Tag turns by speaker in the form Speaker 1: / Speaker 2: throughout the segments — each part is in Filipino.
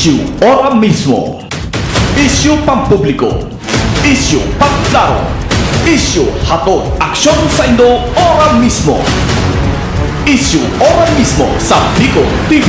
Speaker 1: Issue ora mismo. Issue pampubliko. Issue pangklaro. Issue hatod aksyon sa Indo ora mismo. Issue ora mismo sa Bicol TV.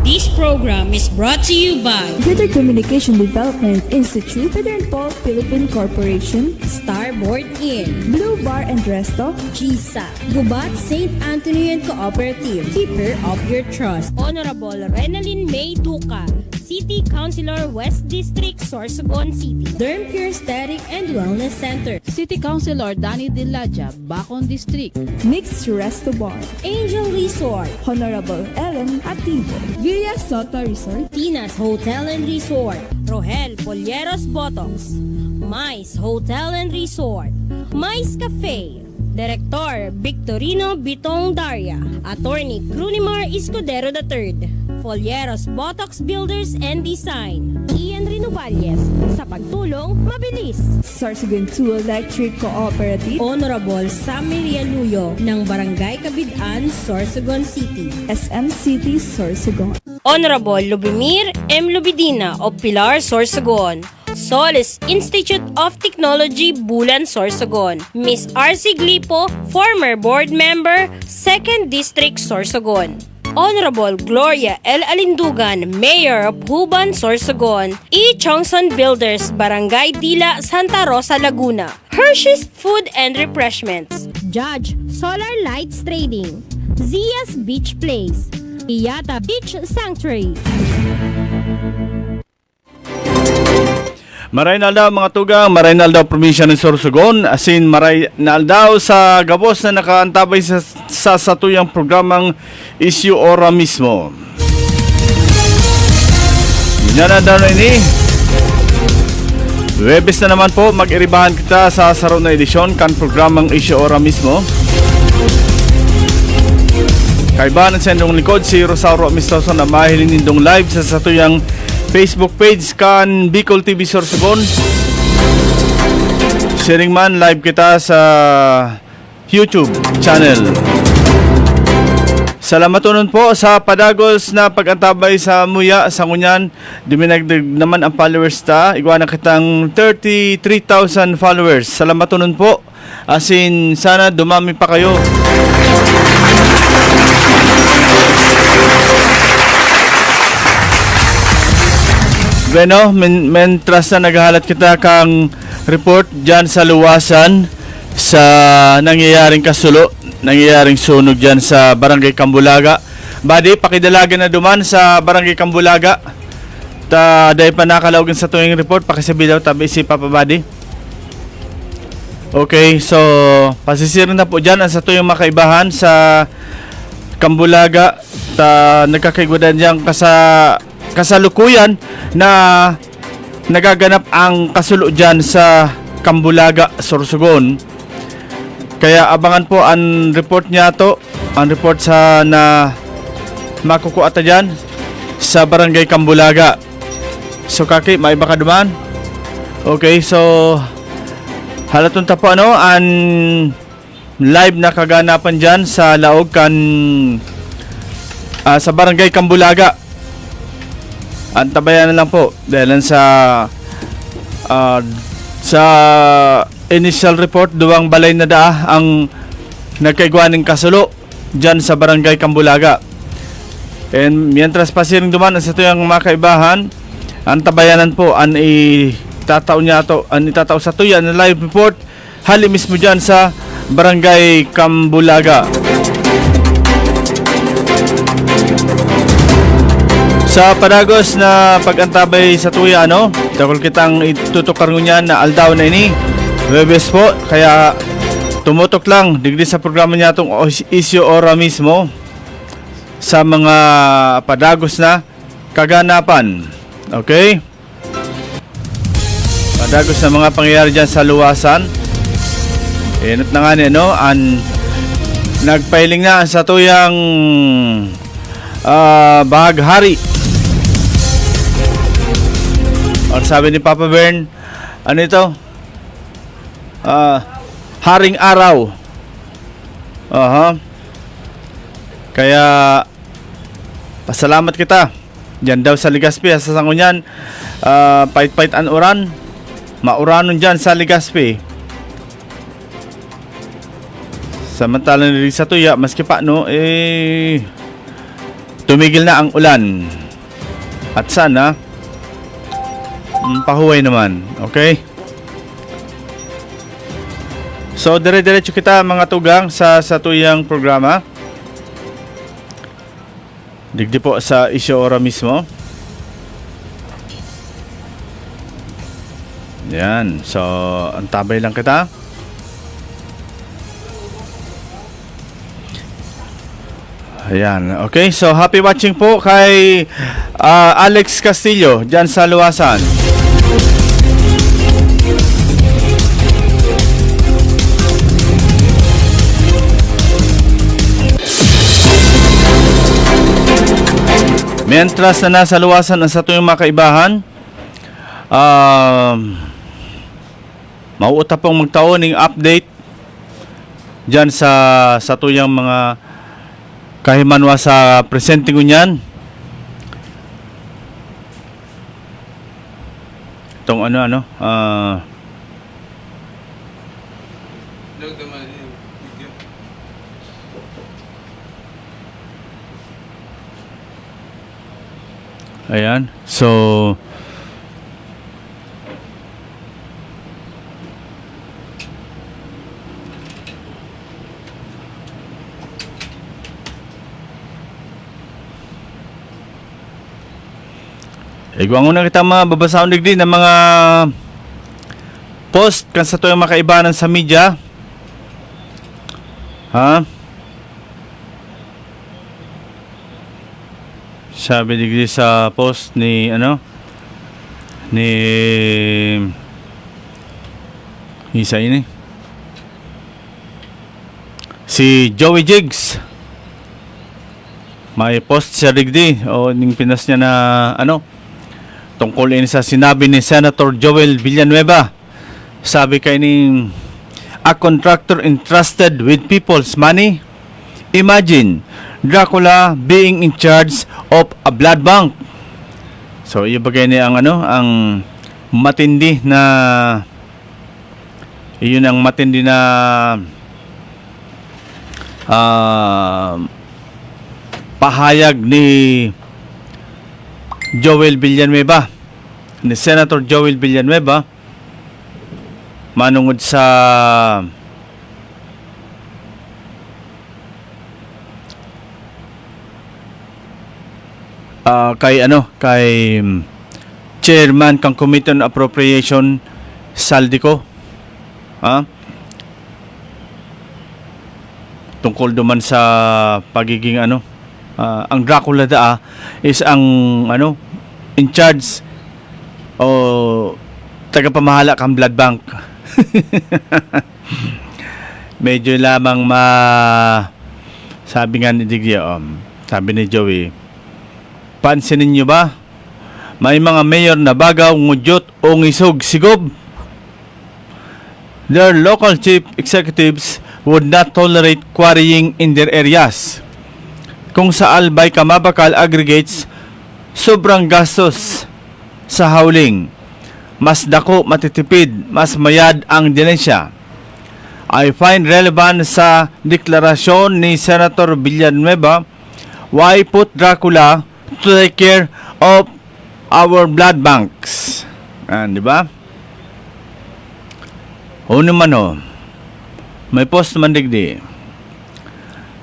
Speaker 2: This program is brought to you by
Speaker 3: Greater Communication Development Institute, Southern Pole Philippine Corporation,
Speaker 2: Starboard Inn,
Speaker 3: Blue Bar and Resto,
Speaker 2: GISA, Gubat St. Anthony and Cooperative, Keeper of Your Trust, Honorable Renalyn May Duca, City Councilor West District, Sorsogon City, Derm Pure Aesthetic and Wellness Center,
Speaker 4: City Councilor Danny Dilaja, Bacon District,
Speaker 3: Mixed Resto Bar,
Speaker 2: Angel Resort,
Speaker 3: Honorable Ellen Ativo, Villa Soto Resort,
Speaker 2: Tina's Hotel and Resort, Rohel Polleros Botox, Mais Hotel and Resort, Mais Cafe, Director Victorino Bitong Daria, Attorney Crunimar Escudero III, Folleros Botox Builders and Design, Ian Renovalles, sa pagtulong mabilis.
Speaker 3: Sorsogon 2 Electric Cooperative,
Speaker 2: Honorable Sammy Rialuyo ng Barangay Kabidaan, Sorsogon City.
Speaker 3: SM City Sorsogon,
Speaker 2: Honorable Lubimir M. Lubidina of Pilar, Sorsogon. Solis Institute of Technology, Bulan, Sorsogon. Miss R.C. Glipo, former board member, 2nd District, Sorsogon. Honorable Gloria L. Alindugan, Mayor of Huban, Sorsogon. E. Chongson Builders, Barangay Dila, Santa Rosa, Laguna. Hershey's Food and Refreshments. Judge Solar Lights Trading. Zia's Beach Place. Iyata Beach Sanctuary.
Speaker 5: Maray na aldaw mga tugang, maray na aldaw probinsya ng Sorsogon, asin maray na aldaw sa gabos na nakaantabay sa satuyang programang Issue Ora mismo. Yan na daw na ini. Webes na naman po, mag-iribahan kita sa saraw na edisyon kan programang Issue Ora mismo. Kaibahan sa indong likod si Rosauro Amistoso na mahilin nindong live sa satuyang Facebook page kan Bicol TV Sorsogon. Sharing man live kita sa YouTube channel. Salamatunon po sa padagos na pag-antabay sa Muya sa Ngunyan. Duminagdag naman ang followers ta. Igwa na kitang 33,000 followers. Salamatunon po. Asin sana dumami pa kayo. Bueno, mentras na naghahalat kita kang report dyan sa luwasan sa nangyayaring kasulo, nangyayaring sunog dyan sa Barangay Cambulaga. Badi, pakidalagan na duman sa Barangay Cambulaga. Dahil pa nakalawagin sa tuwing report, pakisabi daw tabi si Papa Badi. Okay, so pasisirin na po dyan ang sa tuwing makaibahan sa Cambulaga. Nagkakaigudan dyan kasalukuyan na nagaganap ang kasulo dyan sa Cambulaga, Sorsogon. Kaya abangan po ang report niya to, ang report sa na makukuha ta dyan sa Barangay Cambulaga. So kaki, may baka duman? Okay, so halaton ta po ang live na kaganapan dyan sa laog kan sa Barangay Cambulaga. Antabayan na lang po dahil sa initial report duwang balay na daa ang nagkaigwa ng kasulo dyan sa Barangay Cambulaga. And mientras pasiring duman sa ito yung makaibahan, ang tabayanan po ang itatao sa ito yan na live report hali mismo dyan sa Barangay Cambulaga. Sa padagos na pag-antabay sa tuya, dakol kitang itutukar ngunyan na aldaw na ini. Webes po, kaya tumutok lang digdi sa programa niya itong Issue Ora mismo sa mga padagos na kaganapan. Okay? Padagos na mga pangyayari dyan sa luwasan. Inot na nga nagpailing na sa tuyang bahaghari. Or sabi ni Papa Bern, ano ito? Haring araw. Kaya Pasalamat kita. Diyan daw sa Legazpi, sa Sangunyan, pait-pait an uran. Mauranon dyan sa Legazpi. Samantalang diri sa Tuya, maski pa no, tumigil na ang ulan. At sana, pahuway naman. Okay? So, dire-diretso kita mga tugang sa Tuyang programa. Digdi po sa isyo ora mismo. Yan. So, antabay lang kita. Ayan. Okay. So, happy watching po kay Alex Castillo dyan sa Luwasan. Mientras na nasa Luwasan ang sa tuyong mga kaibahan, mauuta pong magtaon ng update dyan sa tuyang mga kahimanwa sa presente ngunyan. Itong ayan. So, igwang una kita mababasahon digdi ng mga post kan sa tuyong makaibanan sa media. Ha? Sabi digdi sa post ni isa ini si Joey Jigs, may post siya digdi o ning pinas niya na tungkol ini sa sinabi ni Senator Joel Villanueva. Sabi kay ning, a contractor entrusted with people's money. Imagine Dracula being in charge of a blood bank. So, iyo bagay ni ang ang matindi na iyon ang matindi na pahayag ni Joel Villanueva, ni Senator Joel Villanueva, manungod sa kay chairman kang Committee on Appropriation Saldico, tungkol duman sa pagiging ang Dracula is ang in charge o tagapamahala kang blood bank. Medyo lamang sabi nga ni Digya, sabi ni Joey, pansinin nyo ba? May mga mayor na bagaw, ngudyot o ngisog sigob. Their local chief executives would not tolerate quarrying in their areas. Kung sa albay kamabakal aggregates, sobrang gastos sa hauling. Mas dako matitipid, mas mayad ang dinensya. I find relevant sa deklarasyon ni Senator Villanueva, why put Dracula to take care of our blood banks. Di ba? O naman may post naman digdi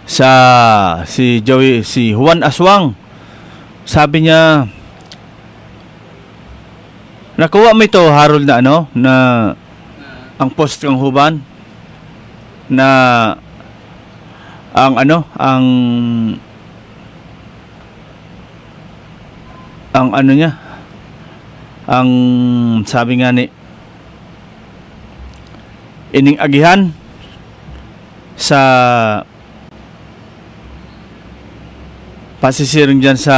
Speaker 5: sa si Juan Aswang. Sabi niya, nakuha mo ito, Harold, na na ang post ng Huban na ang niya, ang sabi nga ni ining agihan sa pasisiring dyan sa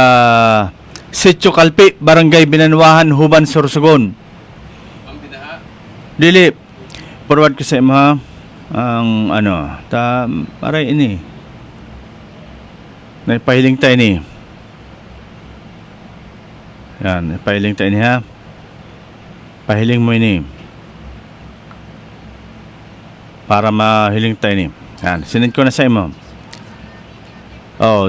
Speaker 5: Sitio Kalpi, Barangay Binanwahan, Huban, Sorsogon. Dili, forward ko sa ima ang aray ini naipahiling tayo ni Yan, pahiling tayo niya. Pahiling mo ini. Para mahiling tayo ni. Yan, sinend ko na sa imo. Oh,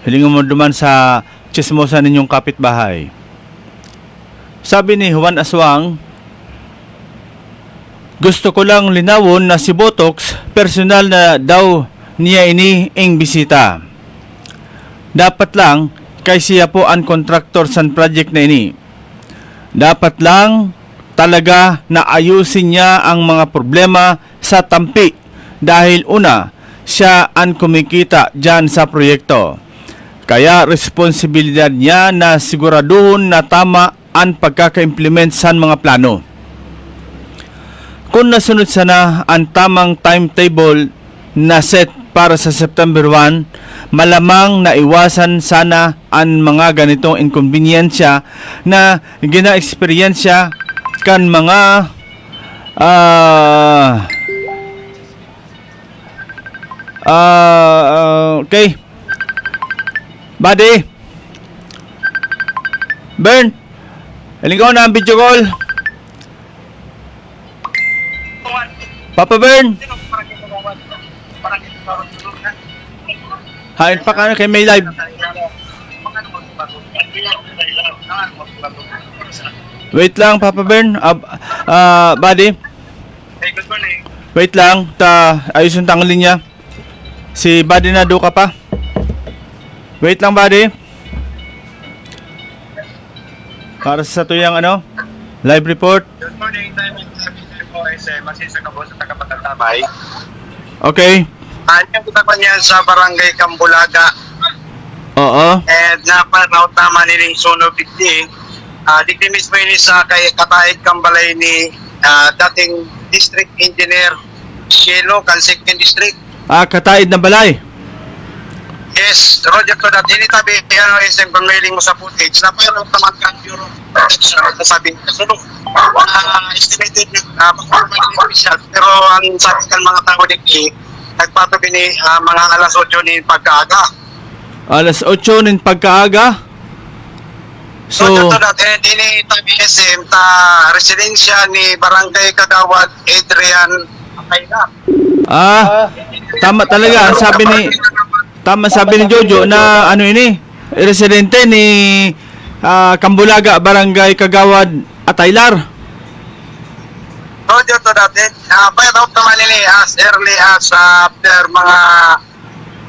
Speaker 5: hiling mo duman sa chismosa ninyong kapitbahay. Sabi ni Juan Aswang, gusto ko lang linawon na si Botox, personal na daw niya ini ing bisita. Dapat lang, kay siya po ang contractor sa project na ini. Dapat lang talaga na ayusin niya ang mga problema sa Tampi dahil una, siya ang kumikita dyan sa proyekto. Kaya responsibilidad niya na siguraduhon na tama ang pagkaka-implement sa mga plano. Kung nasunod sana ang tamang timetable na set para sa September 1, malamang naiwasan sana ang mga ganitong inkonbeniensya na gina-eksperyensya kan mga okay. Buddy. Bern. Halika na ang video call. Papa Bern. Hain pa ka na kay may live. Wait lang, Papa Bern. Buddy.
Speaker 6: Hey, good morning.
Speaker 5: Wait lang. Ayos yung tangalin niya. Si Buddy na do ka pa. Wait lang, Buddy. Para sa tuyang live report.
Speaker 6: Good morning. Time is po SM. Masisa ka po sa Tagapatantabay.
Speaker 5: Okay.
Speaker 6: Anyang kita pa niya sa Barangay Cambulaga.
Speaker 5: Oo.
Speaker 6: And napanaw tama niling sunog digdi. Digdi mismo yun sa kay Kataid Kambalay ni dating District Engineer Cielo, Calsecond District.
Speaker 5: Kataid ng balay.
Speaker 6: Yes, Roger to that. Initabi, SM, kung mailing mo sa footage, na parang naman ka Bureau of Protection, sabi kasunod. Estimated yung official, pero ang sabi kan mga tao dito, nagpatuloy ni mga alas 8 ni pagkaaga.
Speaker 5: Alas 8 ng pagkaaga. So,
Speaker 6: Roger to that, and initabi SM, residensya ni Barangay Kagawad, Adrian Akayla.
Speaker 5: tama talaga. Tama sabi ni Jojo na residente ni Cambulaga, Barangay Kagawad, Ataylar.
Speaker 6: Roger to that, bayad out naman nila as early as after mga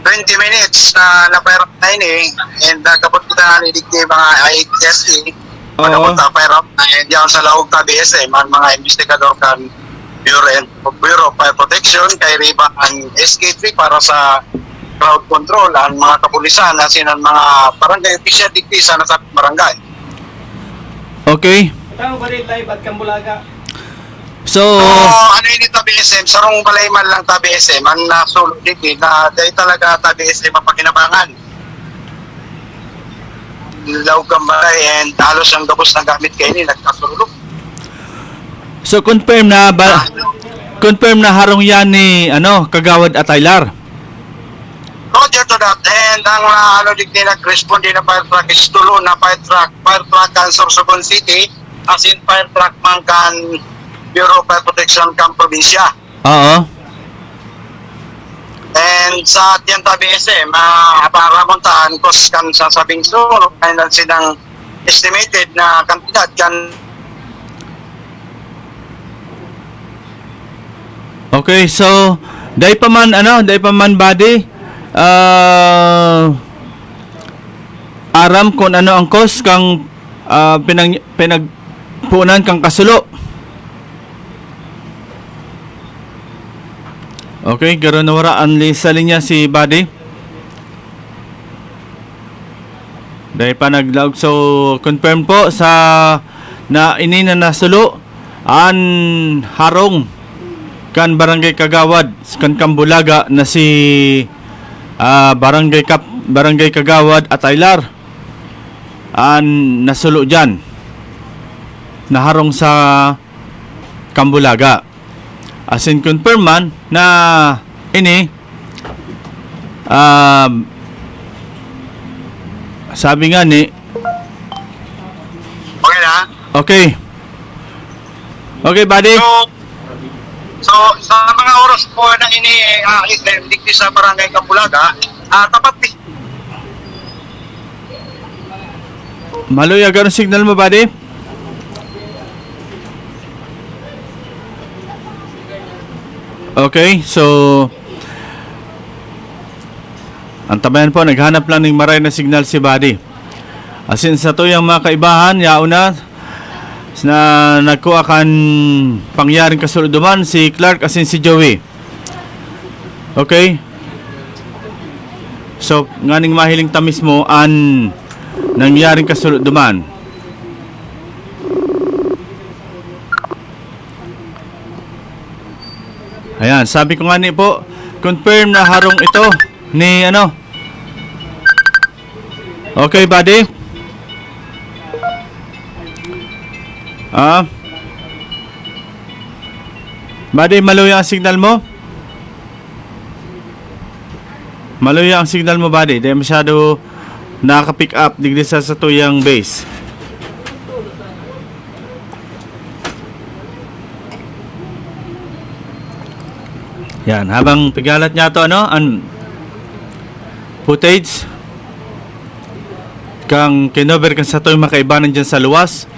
Speaker 6: 20 minutes na napayarap na ini, and kapot kita na niligdi mga IHSE, kapot na payarap na, and yan sa laog ka BSM, ang mga investigador kan Bureau of Fire Protection, kay Riba ang SK3 para sa crowd control, ang mga kapulisan, na sinan mga barangay official digdi sa nasa barangay.
Speaker 5: Okay. So,
Speaker 6: ano yun ito BSM? Sarong balay man lang ta BSM. Ang nasulog dito na dahil talaga ta BSM ang pakinabangan. Laog ang balay and halos ang gabos na gamit kayo ni nagkasulog.
Speaker 5: so confirm na harong yan ni Kagawad Ataylar.
Speaker 6: Roger to that, and ang dito nag-respond din na fire truck is tulo na fire truck kan Sorsogon City, as in fire truck man kan Bureau of Fire Protection kan probinsya.
Speaker 5: Oo.
Speaker 6: And sa Tianta BSM, para montahan kos kan sa sabing sunog, and silang estimated na kantidad kan.
Speaker 5: Okay, so dahil pa man Buddy, aram kung ano ang cost kang pinagpunan kang kasulo. Okay, garo na wara ang sa linya si Buddy. Dahil pa nag-log, so confirm po sa na ini na nasulo an harong kan Barangay Kagawad kan Cambulaga na si Barangay Kagawad Ataylar an nasulo dyan naharong sa Cambulaga. As in confirm man na ini sabi nga ni Okay. Okay, buddy.
Speaker 6: So sa mga oras po na ini-SM dito sa Barangay Cambulaga, tapat
Speaker 5: Maluyag ang signal mo, buddy. Okay, so ang tabayan po, naghanap lang ng maray na signal si buddy. Asin sa to yung mga kaibahan, yauna na nagkuha kan pangyaring kasuluduman si Clark asin si Joey. Okay? So, nganing mahiling tamis mo an nangyaring kasuluduman. Ayan, sabi ko nga ni po, confirm na harong ito ni ano. Okay, buddy? Buddy, maluya ang signal mo? Maluya ang signal mo, buddy. Di masyado nakaka-pick up digdi sa tuyang base. Yan, habang pigalat niya to, ano, ang footage kang kinover kan sa tuyang makaibanan dyan sa luwas.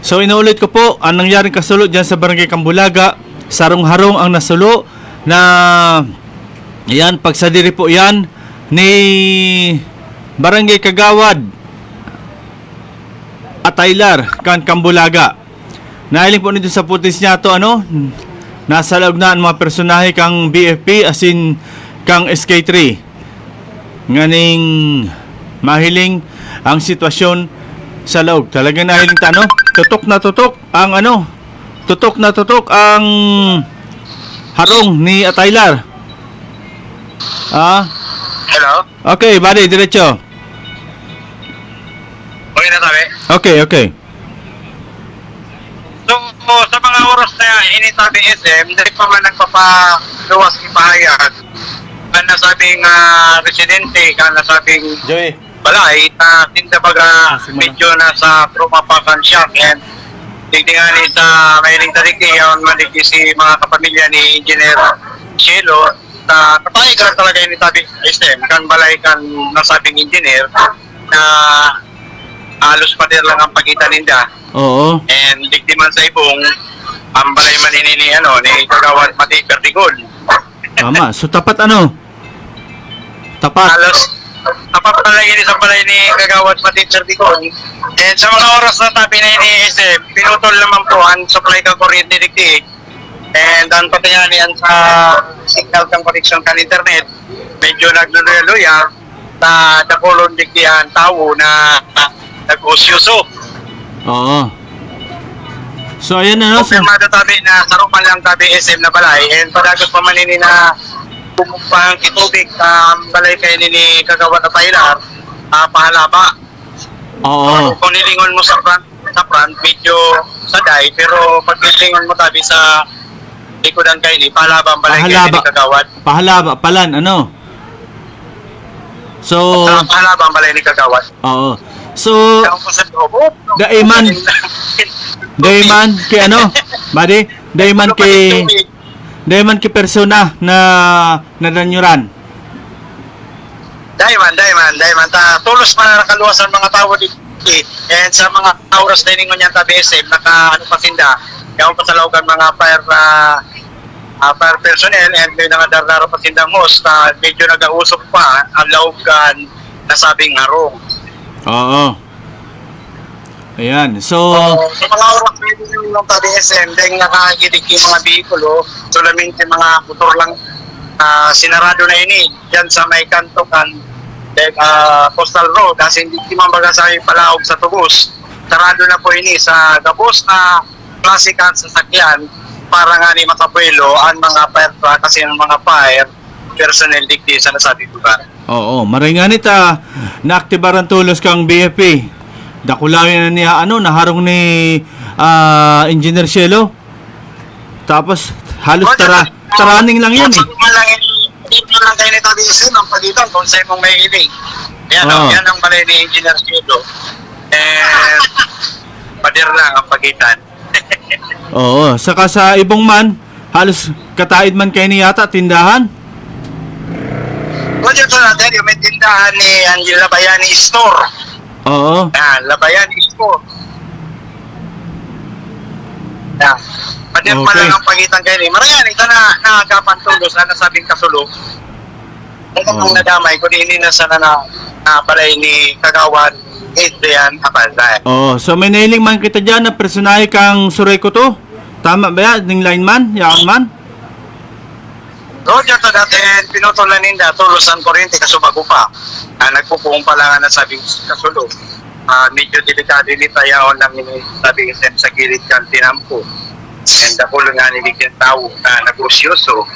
Speaker 5: So, inuulit ko po, ang nangyaring kasulo dyan sa Barangay Cambulaga, sarong-harong ang nasulo na yan, pagsadiri po yan ni Barangay Kagawad at Aylar kan Cambulaga. Nahiling po nito sa footage niya to, ano, nasa loob na ang mga personahe kang BFP asin kang SK3 nganing mahiling ang sitwasyon sa loob. Talagang nahiling ta, no? Tutok na tutok ang ano, tutok na tutok ang harong ni Ataylar.
Speaker 6: Hello?
Speaker 5: Okay, buddy, diretso.
Speaker 6: Okay na tabi.
Speaker 5: Okay.
Speaker 6: So, sa mga oras na initabi SM, hindi pa man nagpapaluwas ipahayag. Ang nasabing residente, ang nasabing
Speaker 5: Joey.
Speaker 6: balay, tinda baga medyo nasa trumapakan siya. And tigtingani sa mailing tariki, yung maliki si mga kapamilya ni Engineer Cielo, kapayag lang talaga initabi SM, kan balay kan nasabing engineer, na halos pader lang ang pagitan ninda.
Speaker 5: Oo.
Speaker 6: And biktiman sa ibong ang balay manini ni Kagawad Mati Perdigol.
Speaker 5: Tama. So, tapat ano? Tapat.
Speaker 6: Halos tapat pala yun sa balay ni Kagawad Mati Perdigol. And sa mga oras na tabi na ini pinutol naman po ang supply ka kuryente dikti. And ang patinganian sa signal kang connection kan internet, medyo nagluluya-luya na dakulon dikti ang tao na nag-usyuso.
Speaker 5: Oo. So, ayan na, no? So,
Speaker 6: Kumpirmado tabi na saruman lang tabi SM na balay. And padagot pa man ini na pumupang itubig balay kayo ni Kagawad at Aylar, pahalaba.
Speaker 5: oo.
Speaker 6: Kung nilingon mo sa front, medyo saday, pero pag nilingon mo tabi sa likodan kayo ni, pahalaba ang balay kayo ni Kagawad.
Speaker 5: Pahalaba, palan, ano? So,
Speaker 6: Pahalaba ang balay ni Kagawad.
Speaker 5: oo. So,
Speaker 6: Kaya kung sa loob,
Speaker 5: Dayman kay ano? Buddy, Dayman kay persona na nadanyuran.
Speaker 6: Dayman. Tulos pa na nakaluwasan mga tao dito. And sa mga oras na iningon niya tabi SM, pasinda. Kaya pa sa laugan mga fire personnel and may nangadardaro pasindang host na medyo nag-ausok pa ang laugan na sabing harong.
Speaker 5: Oo. Ayan. So,
Speaker 6: Sa mga oras na iningon tabi SM, dahil nakakilig yung mga bihikulo, solamente mga motor lang sinarado na ini dyan sa may kanto kan Postal Road kasi hindi mambaga sa palaog sa tubos. Sarado na po ini sa gabos na klase kan sasakyan para nga ni makabuelo ang mga fire truck kasi ang mga fire personnel dikti sa nasabing lugar.
Speaker 5: oo, maringanit naaktibaran tulos kang BFP. Dakulawin na niya naharong ni Engineer Cielo. Tapos halos taraning lang yan eh.
Speaker 6: Dito lang kayo nito disin ang pagitan kung sa'yo mong may ilig. Yan,
Speaker 5: Oo.
Speaker 6: yan ang balay ni Engineer Cielo. And pader lang ang pagitan.
Speaker 5: Oo, saka sa ibong man, halos kataid man kayo ni yata tindahan.
Speaker 6: Kung dito natin, yung may tindahan ni Angela Labayani Store.
Speaker 5: Oo.
Speaker 6: Labayani Store. Yan. Pader pa
Speaker 5: Okay.
Speaker 6: lang ang pagitan kayo ni. Marayan, ito na nakapantulo sa nasabing kasulo. Ito ang nadamay, kung hindi na sana na balay ni Kagawan Adrian Abalday.
Speaker 5: Oo, so may nailing man kita dyan na personahe kang suray ko to. Tama ba yan? Ning lineman? Yan man?
Speaker 6: Roger to dati, pinutulan ninda, tulusan kuryente, kasubago pa. Nagpupuong pa lang na sabing kasulo. Medyo delikado nito, yaon lang yung sabi kasi sa gilid kang tinampo. And ako lang nga niligyan tao na negosyoso.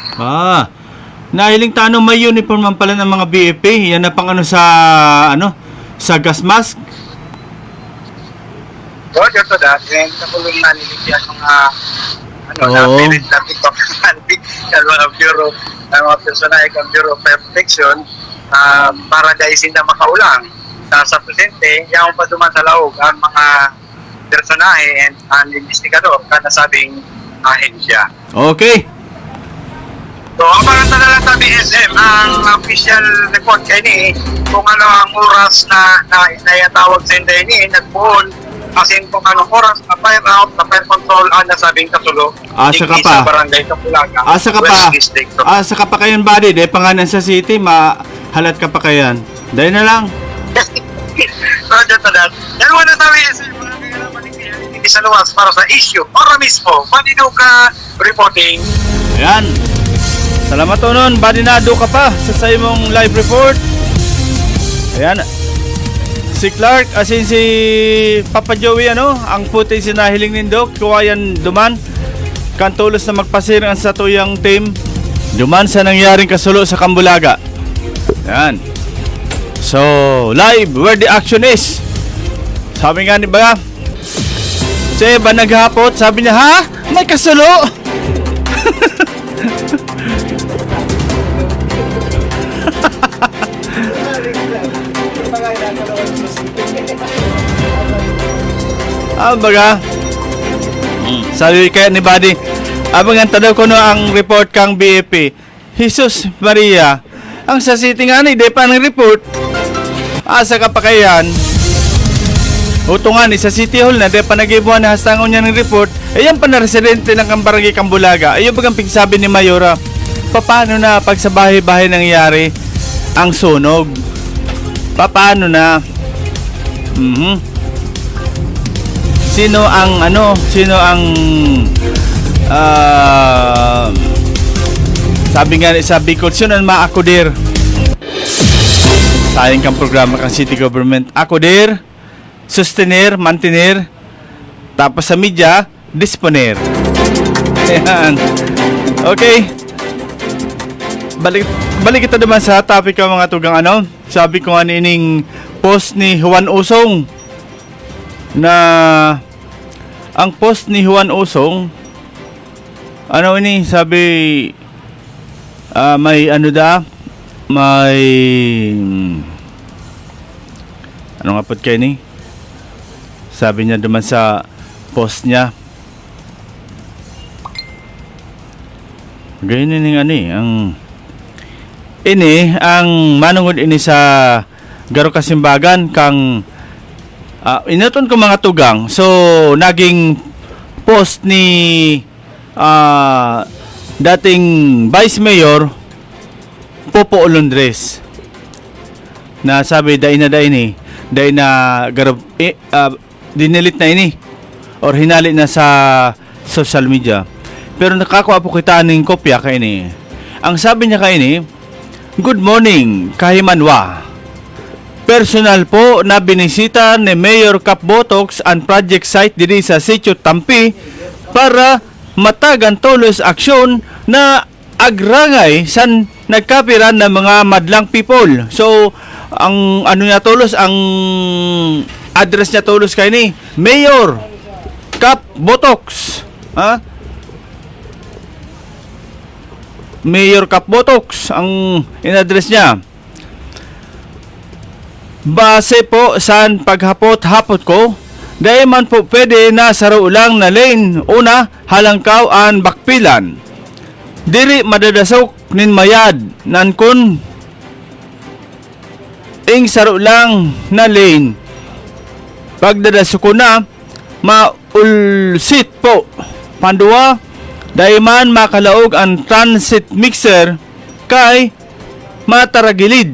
Speaker 5: Nahiling tanong may uniform man pala ng mga BFP. Yan na pang sa gas mask.
Speaker 6: Roger to dati, and ako lang nga niligyan mga
Speaker 5: Oo.
Speaker 6: na-pilit na TikTok mga bureau, mga personahe kang Bureau of Protection para daisin na makaulang sa presente, yung pa duman sa laog ang mga personahe and ang investigador ka nasabing ahensya.
Speaker 5: Okay.
Speaker 6: So, ang mga talaga sa BSM, ang official report kay ni kung ano ang oras na yatawag sa hindi ni nagpuon kasi kung anong oras na fire out, na fire control ang nasabing kasulo.
Speaker 5: Asa ka
Speaker 6: Sa
Speaker 5: pa.
Speaker 6: barangay Kapulaga,
Speaker 5: Asa ka pa.
Speaker 6: West District.
Speaker 5: Asa ka pa kayan, buddy. Dahil pangalan sa city, mahalat ka pa kayan. Dahil na lang.
Speaker 6: Roger to that. Yan muna sa BSM, mga kagalaman hindi sa luwas para sa issue. Para mismo, Paniduka reporting.
Speaker 5: Ayan. Salamat to nun. Badinado ka pa sa mong live report. Ayan. Si Clark, asin si Papa Joey, ang footage na hiling nindo, kuwayan duman. Kantulos na magpasirang sa tuyang team. Duman sa nangyaring kasulo sa Kambulaga. Ayan. So, live where the action is. Sabi nga ni ba? Siya ba naghapot? Sabi niya, ha? May kasulo? Baga. Sabi kaya ni Buddy, abang ang tanaw ko no ang report kang BFP. Jesus Maria, ang sa city nga ni, di pa ng report. Asa ka pa kayan? Utungan ni sa City Hall na di pa nag-ibuhan na hastangon niya ng report. Ayan pa na residente ng Barangay Kambulaga. Ayun bagang pigsabi ni Mayora, paano na pag sa bahay-bahay nangyari ang sunog? Paano na? Sino ang sabi nga sa Bicol, sino ang maakudir? Sayang kang programa kang city government. Akudir, sustenir, mantenir, tapos sa media, disponer. Ayan. Okay. Balik kita naman sa topic ng mga tugang Sabi ko nga nining post ni Juan Usong na ang post ni Juan Usong sabi may may nga po kayo ni sabi niya duman sa post niya ganyan ang manungod sa garo kasimbagan kang inaton ko mga tugang. So naging post ni dating Vice Mayor Popo Olondres na sabi dahil na garo dinilit na or hinalit na sa social media. Pero nakakuha po kita ng kopya kay ang sabi niya kay good morning Kahimanwa. Personal po na binisita ni Mayor Cap Botox ang project site diri sa Sitio Tampi para matagan tulos aksyon na agrangay san nagkapiran ng mga madlang people. So, ang niya tulos, ang address niya tulos kay Mayor Cap Botox. Mayor Cap Botox ang in-address niya. Base po sa paghapot-hapot ko Dahil man po pwede na saro lang na lane. Una, halangkaw an bakpilan. Diri madadasok nin mayad nan kun ing saro lang na lane. Pagdadasok ko na, maulsit po. Pandua, dahil man makalaog ang transit mixer kay mataragilid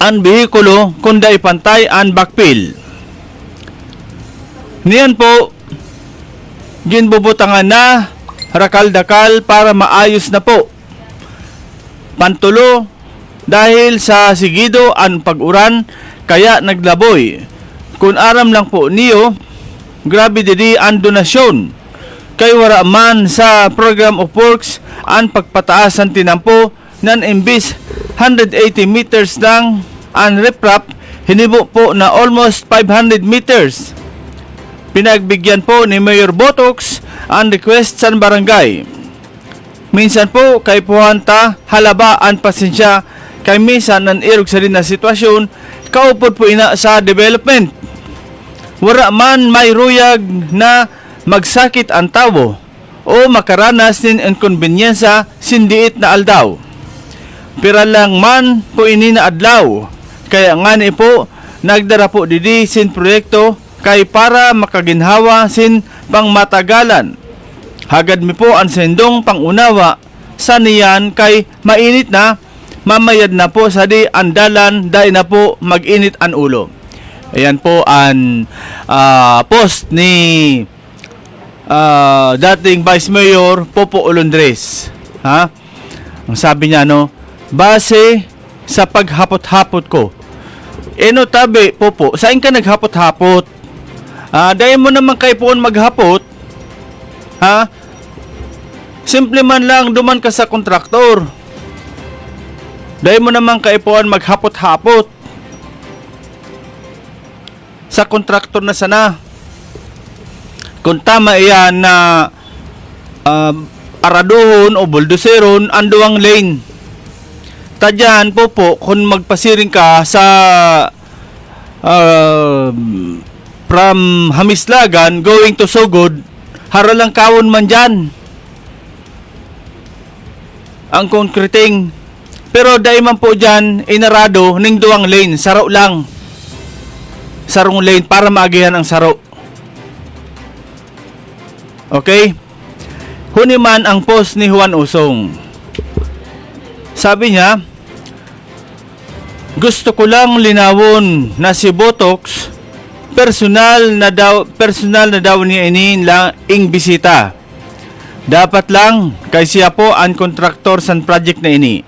Speaker 5: ang behikulo kung dai pantay ang backfill. Niyan po, ginbubutangan na rakal-dakal para maayos na po. Pantulo, dahil sa sigido ang pag-uran kaya naglaboy. Kung aram lang po niyo, grabe didi ang donasyon. Kay wara man sa program of works ang pagpataas ang tinampo nan imbis 180 meters lang ang riprap, hinibo po na almost 500 meters. Pinagbigyan po ni Mayor Botox ang request sa barangay. Minsan po kay puhanta halaba ang pasensya kay minsan nan irog sa rin na sitwasyon kaupod po ina sa development. Wara man may ruyag na magsakit ang tao o makaranas nin inkonbenyensa sindiit na aldaw. Pira lang man po ini na adlaw. Kaya nga ni po nagdara po didi sin proyekto kay para makaginhawa sin pangmatagalan. Hagad mi po ang sendong pangunawa sa niyan kay mainit na mamayad na po sa di andalan dahil na po mag-init ang ulo. Ayan po ang post ni dating Vice Mayor Popo Olondres. Ha? Ang sabi niya, no, base sa paghapot-hapot ko. Eno tabi, Popo, saan ka naghapot-hapot? Dahil mo naman kayo poon maghapot. Ha? Simple man lang duman ka sa kontraktor. Dahil mo naman kayo poon maghapot-hapot. Sa kontraktor na sana. Kung tama iyan na araduhon o buldoseron ang duwang lane. Tadyan po kung magpasiring ka sa from Hamislagan going to Sogod, haralang kawon man dyan ang concreting. Pero dahil man po dyan inarado ning duwang lane, saro lang sarong lane para maagihan ang saro. Okay? Huni man ang post ni Juan Usong. Sabi niya, gusto ko lang linawon na si Botox personal na daw niya ini lang ing bisita. Dapat lang kay siya po ang kontraktor sa project na ini.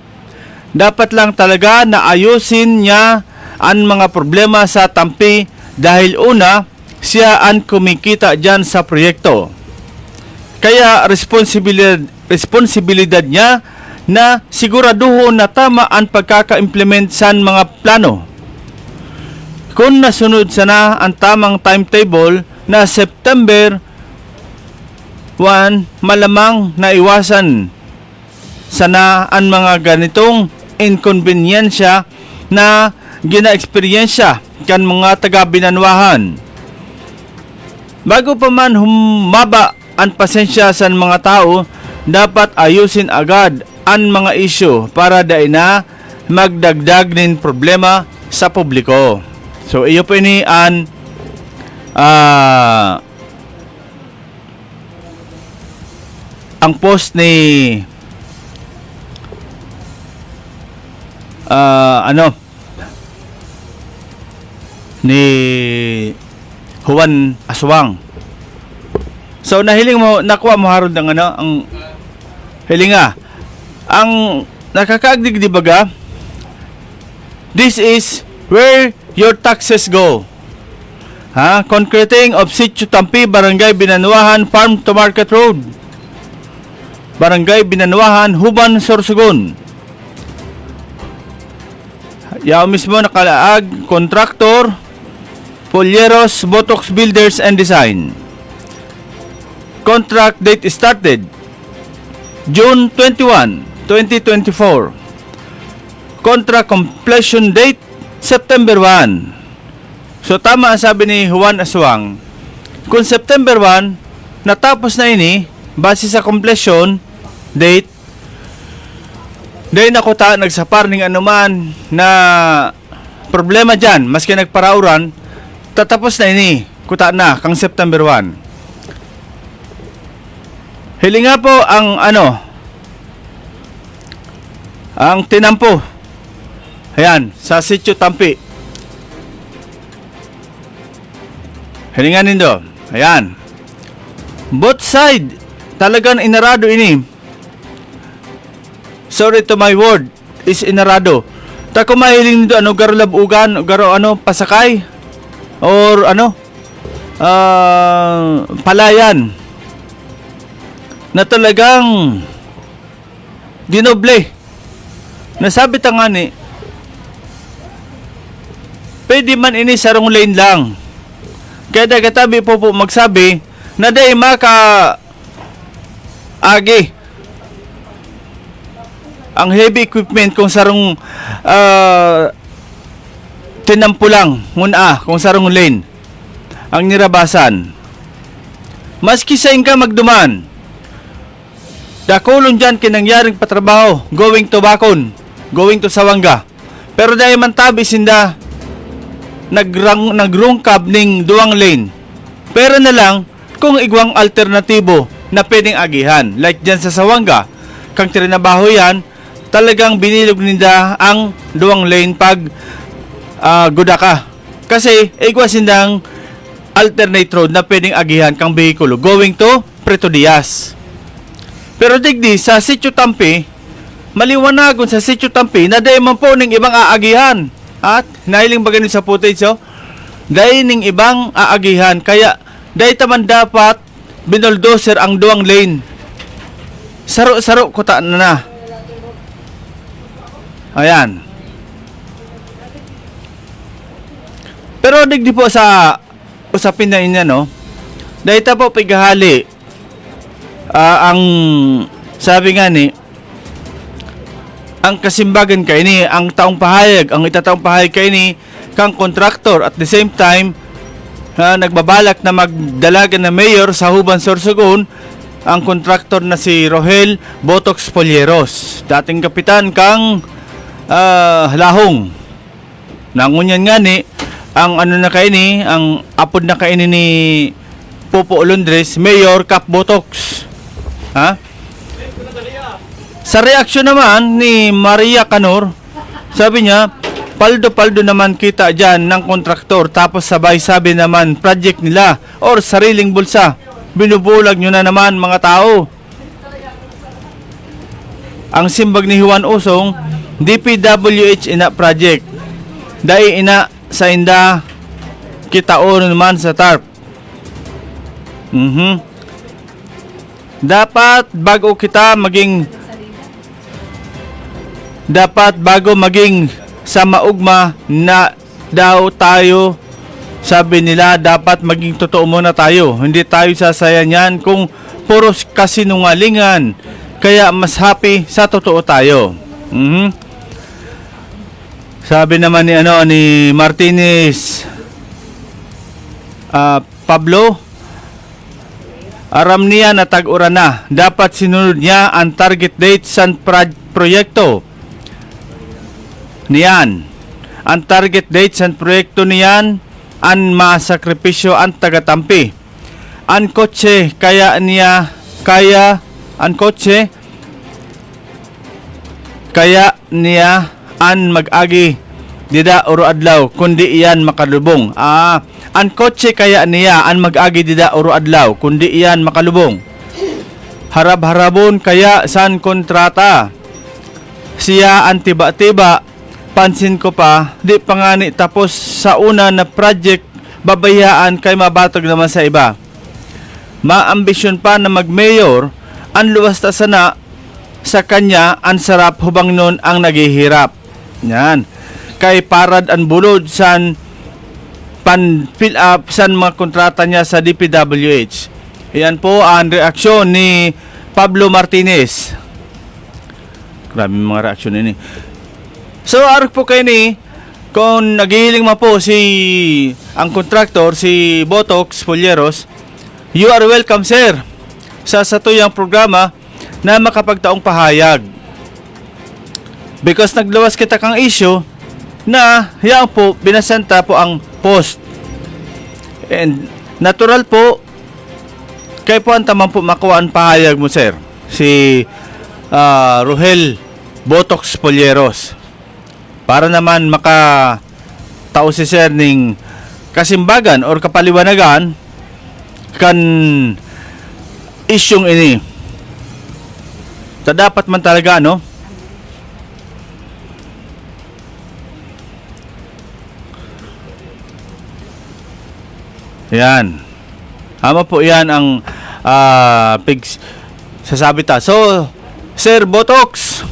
Speaker 5: Dapat lang talaga na ayusin niya ang mga problema sa Tampi dahil una siya ang kumikita dyan sa proyekto. Kaya responsibilidad niya na siguraduhon na tama ang pagkaka-implement sa mga plano. Kung nasunod sana ang tamang timetable na September 1, malamang naiwasan sana ang mga ganitong inkonbensya na gina-eksperyensya kan mga taga-Binanwahan. Bago pa man humaba ang pasensya sa mga tao, dapat ayusin agad ang mga isyu para dahil na magdagdag ng problema sa publiko. So, iyo po ini ang post ni ni Juan Aswang. So, nahiling mo, nakuha mo harod ng ang hilinga. Ang nakakaagdig di baga, this is where your taxes go. Concreting of Sitio Tampi, Barangay Binanwahan, Farm to Market Road. Barangay Binanwahan, Huban, Sorsogon. Yaw mismo nakalaag, contractor, Polyeros, Botox Builders and Design. Contract date started June 21, 2024. Contract completion date September 1. So tama ang sabi ni Juan Aswang. Kung September 1, natapos na ini, base sa completion date, dahil nakuta nagsapar ning anuman na problema dyan, maski nagparauran, tatapos na ini, kuta na, kang September 1. Hilinga po ang ang tinampo. Ayan, sa Sitio Tampi. Hilinga nindo. Ayan. Both side, talagang inarado ini. Sorry to my word, is inarado. Ta kung mahiling nindo, garo labugan, garo pasakay, or palayan, na talagang dinoble. Nasabi ta nga ni, pwede man ini sarong lane lang. Kaya dagatabi po magsabi na day maka agi ang heavy equipment kung sarong tinampo lang muna kung sarong lane ang nirabasan. Maski sa inka magduman, dakulon dyan kinangyaring patrabaho, going to Bacon, going to Sawanga. Pero dahil man tabi sinda nagrungkab ning duwang lane. Pero na lang kung igwang alternatibo na pwedeng agihan. Like dyan sa Sawanga, kang trinabaho yan, talagang binilog ninda ang duwang lane pag Gudaka. Kasi igwa sindang alternate road na pwedeng agihan kang behikulo going to Preto Diaz. Pero digdi sa Sitio Tampi, maliwanagon sa Sitio Tampi na dahil man po ng ibang aagihan. At nahiling ba ganun sa footage, dahil ng ibang aagihan. Kaya dahil taman dapat binoldoser ang duwang lane. Saro-saro kuta na. Ayan. Pero digdi po sa usapin na inya, dahil ta po pigahali. Ang sabi nga ni, ang kasimbagan kay ni, ang taong pahayag, ang itataong pahayag kay ni, kang kontraktor at the same time nagbabalak na magdalaga na mayor sa Huban Sorsogon, ang kontraktor na si Rohel Botox Polieros, dating kapitan kang Lahong. Nangunyan nga ni, ang na kay ni, ang apod na kay ni Popo Olondres, Mayor Cap Botox. Ha? Sa reaksyon naman ni Maria Canor, sabi niya, paldo-paldo naman kita dyan ng kontraktor, tapos sabay sabi naman project nila or sariling bulsa. Binubulag nyo na naman mga tao. Ang simbag ni Juan Usong, DPWH ina project. Dahil ina sa inda kitaon naman sa TARP. Dapat bago maging sa maugma na daw tayo, sabi nila, dapat maging totoo muna tayo. Hindi tayo sasayan yan kung puros kasinungalingan. Kaya mas happy sa totoo tayo. Sabi naman ni Martinez Pablo, aram niya na tag-ura na. Dapat sinunod niya ang target date sa proyekto niyan. Ang target date sa proyekto niyan, ang masakripisyo ang taga-Tampi. Ang kotse kaya niya an mag-agi dida oro adlaw kundi iyan makalubong. Ang kotse kaya niya an mag-agi dida oro adlaw kundi iyan makalubong. Harab-harabon kaya san kontrata. Siya ang tiba-tiba, pansin ko pa, di pa nga ni tapos sa una na project, babayaan kay mabatog naman sa iba. Maambisyon pa na mag-mayor, ang luwas ta sana sa kanya, ang sarap hubang nun ang naghihirap. Yan. Kay parad ang bulod san pan-fill up san mga kontrata niya sa DPWH. Yan po ang reaksyon ni Pablo Martinez. Grabe mga reaksyon ini. So, arok po kayo ni, kung naghihiling mo po si ang kontraktor si Botox Polyeros, you are welcome sir sa satuyang programa na makapagtaong pahayag. Because nagluwas kita kang issue na yan po, binasanta po ang post. And natural po, kay po ang tamang po makuhaan pahayag mo sir, si Rohel Botox Polyeros. Para naman tao si sir ning kasimbagan or kapaliwanagan kan isyong ini. Ta dapat man talaga no. Yan. Ama po yan ang pigs sasabi ta. So, Sir Botox,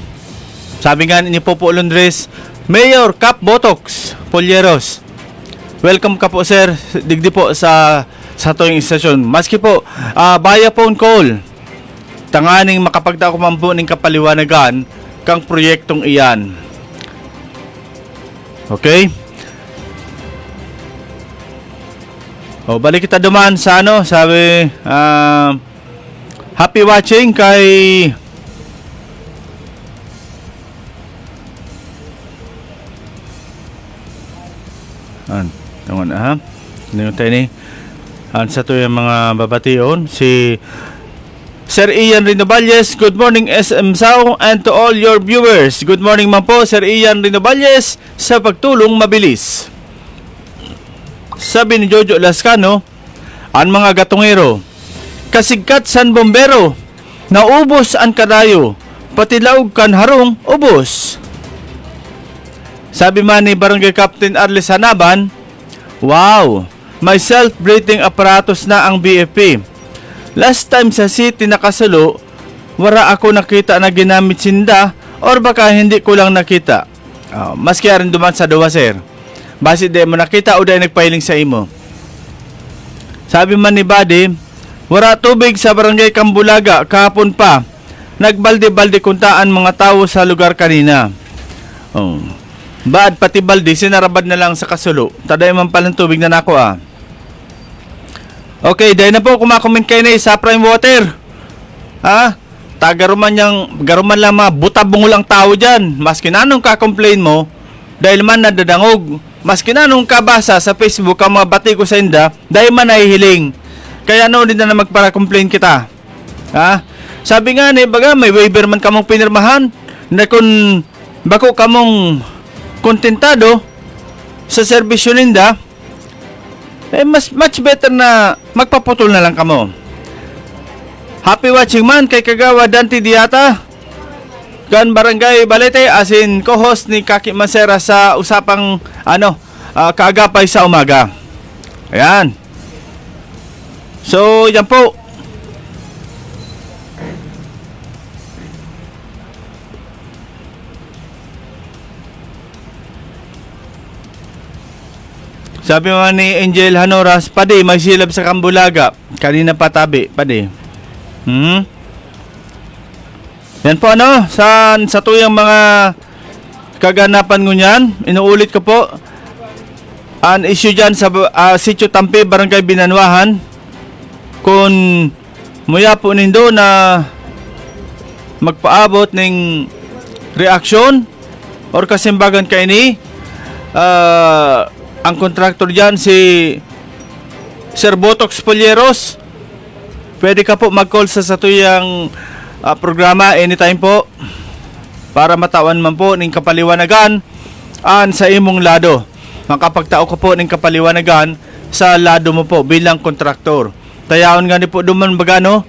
Speaker 5: sabi nga ni Popo Londres, Mayor Cap Botox Polyeros, welcome ka po sir, digdi po sa toing istasyon. Maski po, via phone call, tanganing makapagtao man po ng kapaliwanagan kang proyektong iyan. Okay? O, balik kita duman sa sabi, happy watching kay tangon ha. Ano tayo ni? Sa to yung mga babation si Sir Ian Rinoballes. Good morning SM Sao and to all your viewers. Good morning man po Sir Ian Rinoballes sa pagtulong mabilis. Sabi ni Jojo Lascano, ang mga gatungero, kasigkat san bombero, naubos ang kadayo, pati laog kan harong, ubos. Sabi man ni Barangay Captain Arles Hanaban, wow, may self-breathing apparatus na ang BFP. Last time sa city nakasalo, wala ako nakita na ginamit sinda or baka hindi ko lang nakita. Maski rin duman sa duwa sir. Basi di mo nakita o di nagpailing sa imo. Sabi man ni Buddy, wala tubig sa Barangay Kambulaga kahapon pa. Nagbalde-balde kuntaan mga tao sa lugar kanina. Bad pati balde, sinarabad na lang sa kasulo. Taday man palang tubig na nako Okay, dahil na po kumakomment kayo na sa Prime Water. Garuman lang mga buta-bungol ang tao dyan. Maski na anong kakomplain mo, dahil man nadadangog. Maski na anong kabasa sa Facebook ang mga bati ko sa inda, dahil man nahihiling. Kaya noon din na magpara-complain kita. Sabi nga ni, baga may waiver man kamong pinirmahan, na kung bako kamong kontentado sa serbisyo ninda, much better na magpaputol na lang kamo. Happy watching man kay Kagawa Dante Diata kan Barangay Balete, asin co-host ni Kaki Masera sa usapang kaagapay sa umaga. Ayan. So, yan po. Sabi mo ni Angel Hanoras, padi, may silab sa Kambulaga. Kanina patabi, padi. Yan po sa tuyang mga kaganapan ngunyan, inuulit ko po, an issue dyan sa Sitio Tampi, Barangay Binanwahan, kung muya po nindo na magpaabot ng reaksyon or kasimbagan kay ni, ang kontraktor dyan si Sir Botox Polyeros, pwede ka po mag-call sa satuyang programa anytime po para matawan man po ng kapaliwanagan sa imong lado. Makapagtao ko po ng kapaliwanagan sa lado mo po bilang kontraktor. Tayaon nga ni po duman bagano,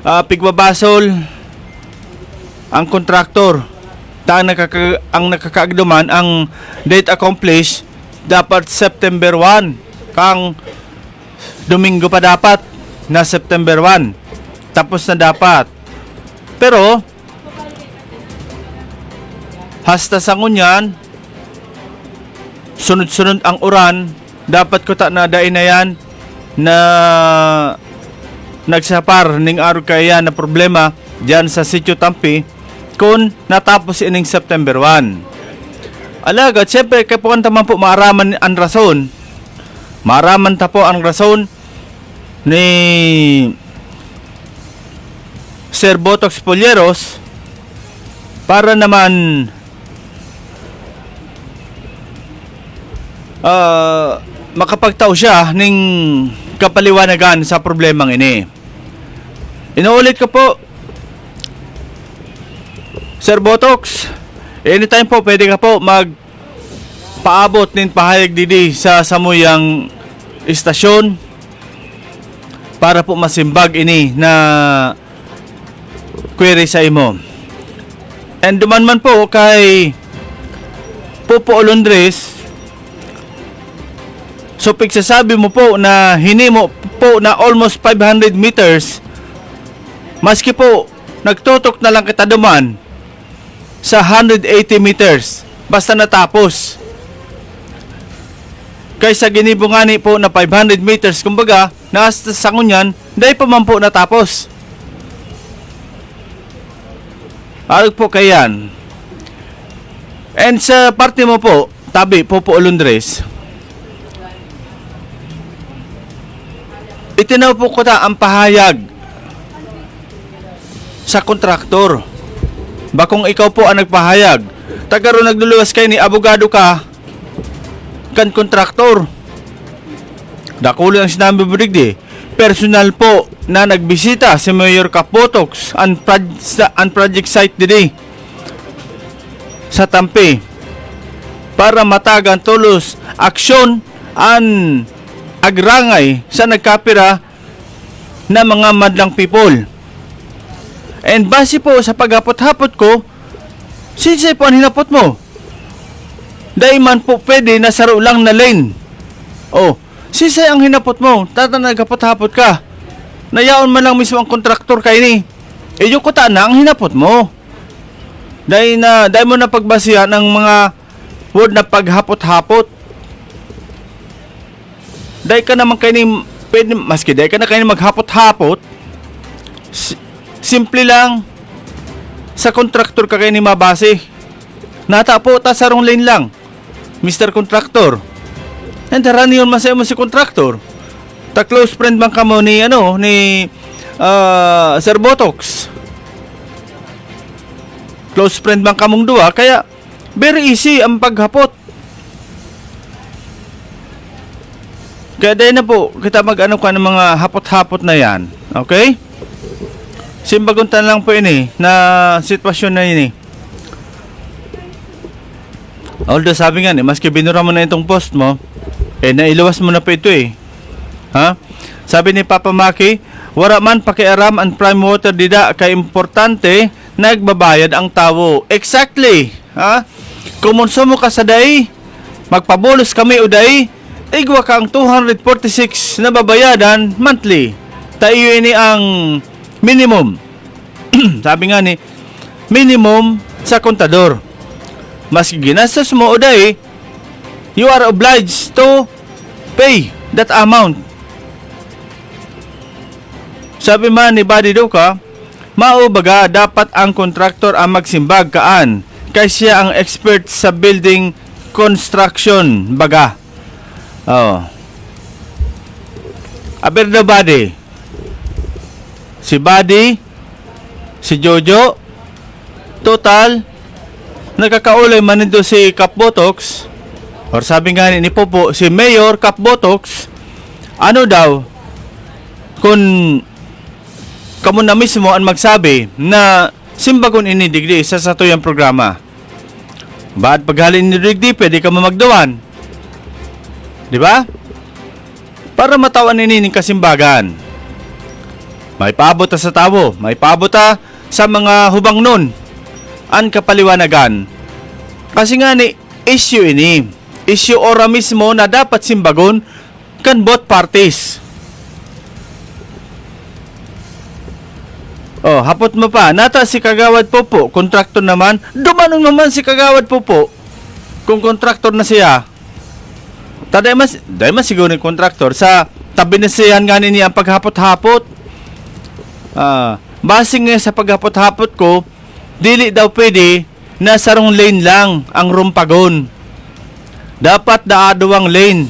Speaker 5: pigbabasol ang kontraktor. Ang nakakaagduman ang date accomplished dapat September 1. Kang Domingo pa dapat na September 1. Tapos na dapat. Pero hasta sa ngunyan, sunod-sunod ang uran, dapat ko na dain na yan na nagsapar ning araw kaya na problema diyan sa Sitio Tampi kung natapos ining September 1. Alaga, siyempre, kaya po naman po maaraman ang rason Maraman ta po ang rason ni Sir Botox Polleros para naman makapagtao siya ng kapaliwanagan sa problemang ini. Inuulit ko po, Sir Botox, anytime po pwede ka po magpaabot ng pahayag didi sa samuyang istasyon para po masimbag ini na query sa imo. And duman man po kay Popo Olondres, so pagsasabi mo po na hinimo po na almost 500 meters, maski po nagtutok na lang kita duman sa 180 meters basta natapos. Kaysa ginibungani po na 500 meters, kumbaga nasa sangunyan, dahil pa man po natapos. Arag po kayan. And sa parte mo po, tabi, Popo Olondres, itinaw po ko ta ang pahayag sa kontraktor. Bakong ikaw po ang nagpahayag, tagaro nagluluwas kay ni abogado ka kan kontraktor. Dakulo ang sinabi mo digdi, personal po na nagbisita si Mayor Kapotox ang project site didi sa Tampi para matagan tulos aksyon an agrangay sa nagkapira na mga madlang people. And base po sa paghapot-hapot ko, sinsay po ang hinapot mo. Dahil man po pwede na saro lang na lane. Oh, sinsay ang hinapot mo, tata naghapot-hapot ka. Nayaon man lang mismo ang kontraktor kay ni. E yung kuta na ang hinapot mo. Dahil mo na pagbasihan ng mga word na paghapot-hapot. Dahil ka naman kayo ni, pwede, maski dahil ka na kayo maghapot-hapot, simple lang, sa kontraktor ka kayo ni mabase. Natapo ta sarong lane lang, Mr. Contractor. And harani yun masaya mo si kontraktor. Ta close friend bang kamo ni, Sir Botox. Close friend bang kamong duwa, kaya very easy ang paghapot. Kaya dahil na po, kita mag-ano ka ng mga hapot-hapot na yan. Okay? Simbaguntan lang po ini na sitwasyon na ini. Although sabi nga maski binura mo na itong post mo, nailuwas mo na po ito Ha? Sabi ni Papa Maki, wala man pakiaram ang prime water dida kay importante nagbabayad ang tao. Exactly. Ha? Kumonsumo ka sa day, magpabulos kami o day, igwa kang 246 na babayadan monthly. Tayo ini ang minimum. Sabi nga ni, minimum sa kontador. Maski ginastos mo o day, you are obliged to pay that amount. Sabi man ni Buddy Duca, maubaga dapat ang kontraktor ang magsimbag kaan kay siya ang expert sa building construction baga. Oh. Aber na Buddy. Si Buddy, si Jojo, total, nagkakaulay man nito si Cap Botox, or sabi nga ni Popo, si Mayor Cap Botox, ano daw, kung kamo na mismo ang magsabi na simbagon ini digdi sa satuyang programa. Baad paghalin ni digdi, pwede ka mamagdawan. Di ba? Para matawan ini ng kasimbagan. May paabot sa tao, may paabot sa mga hubang nun ang kapaliwanagan. Kasi nga ni issue ini, issue ora mismo na dapat simbagon kan both parties. Oh, hapot mo pa, nata si Kagawad Popo, kontraktor naman, dumanong naman si Kagawad Popo kung kontraktor na siya. Dahil mas siguro ni kontraktor sa tabi na siyan nga niya ang paghapot-hapot. Basing nga sa paghapot-hapot ko, dili daw pwede na sarong lane lang ang rumpagon. Dapat daadawang lane.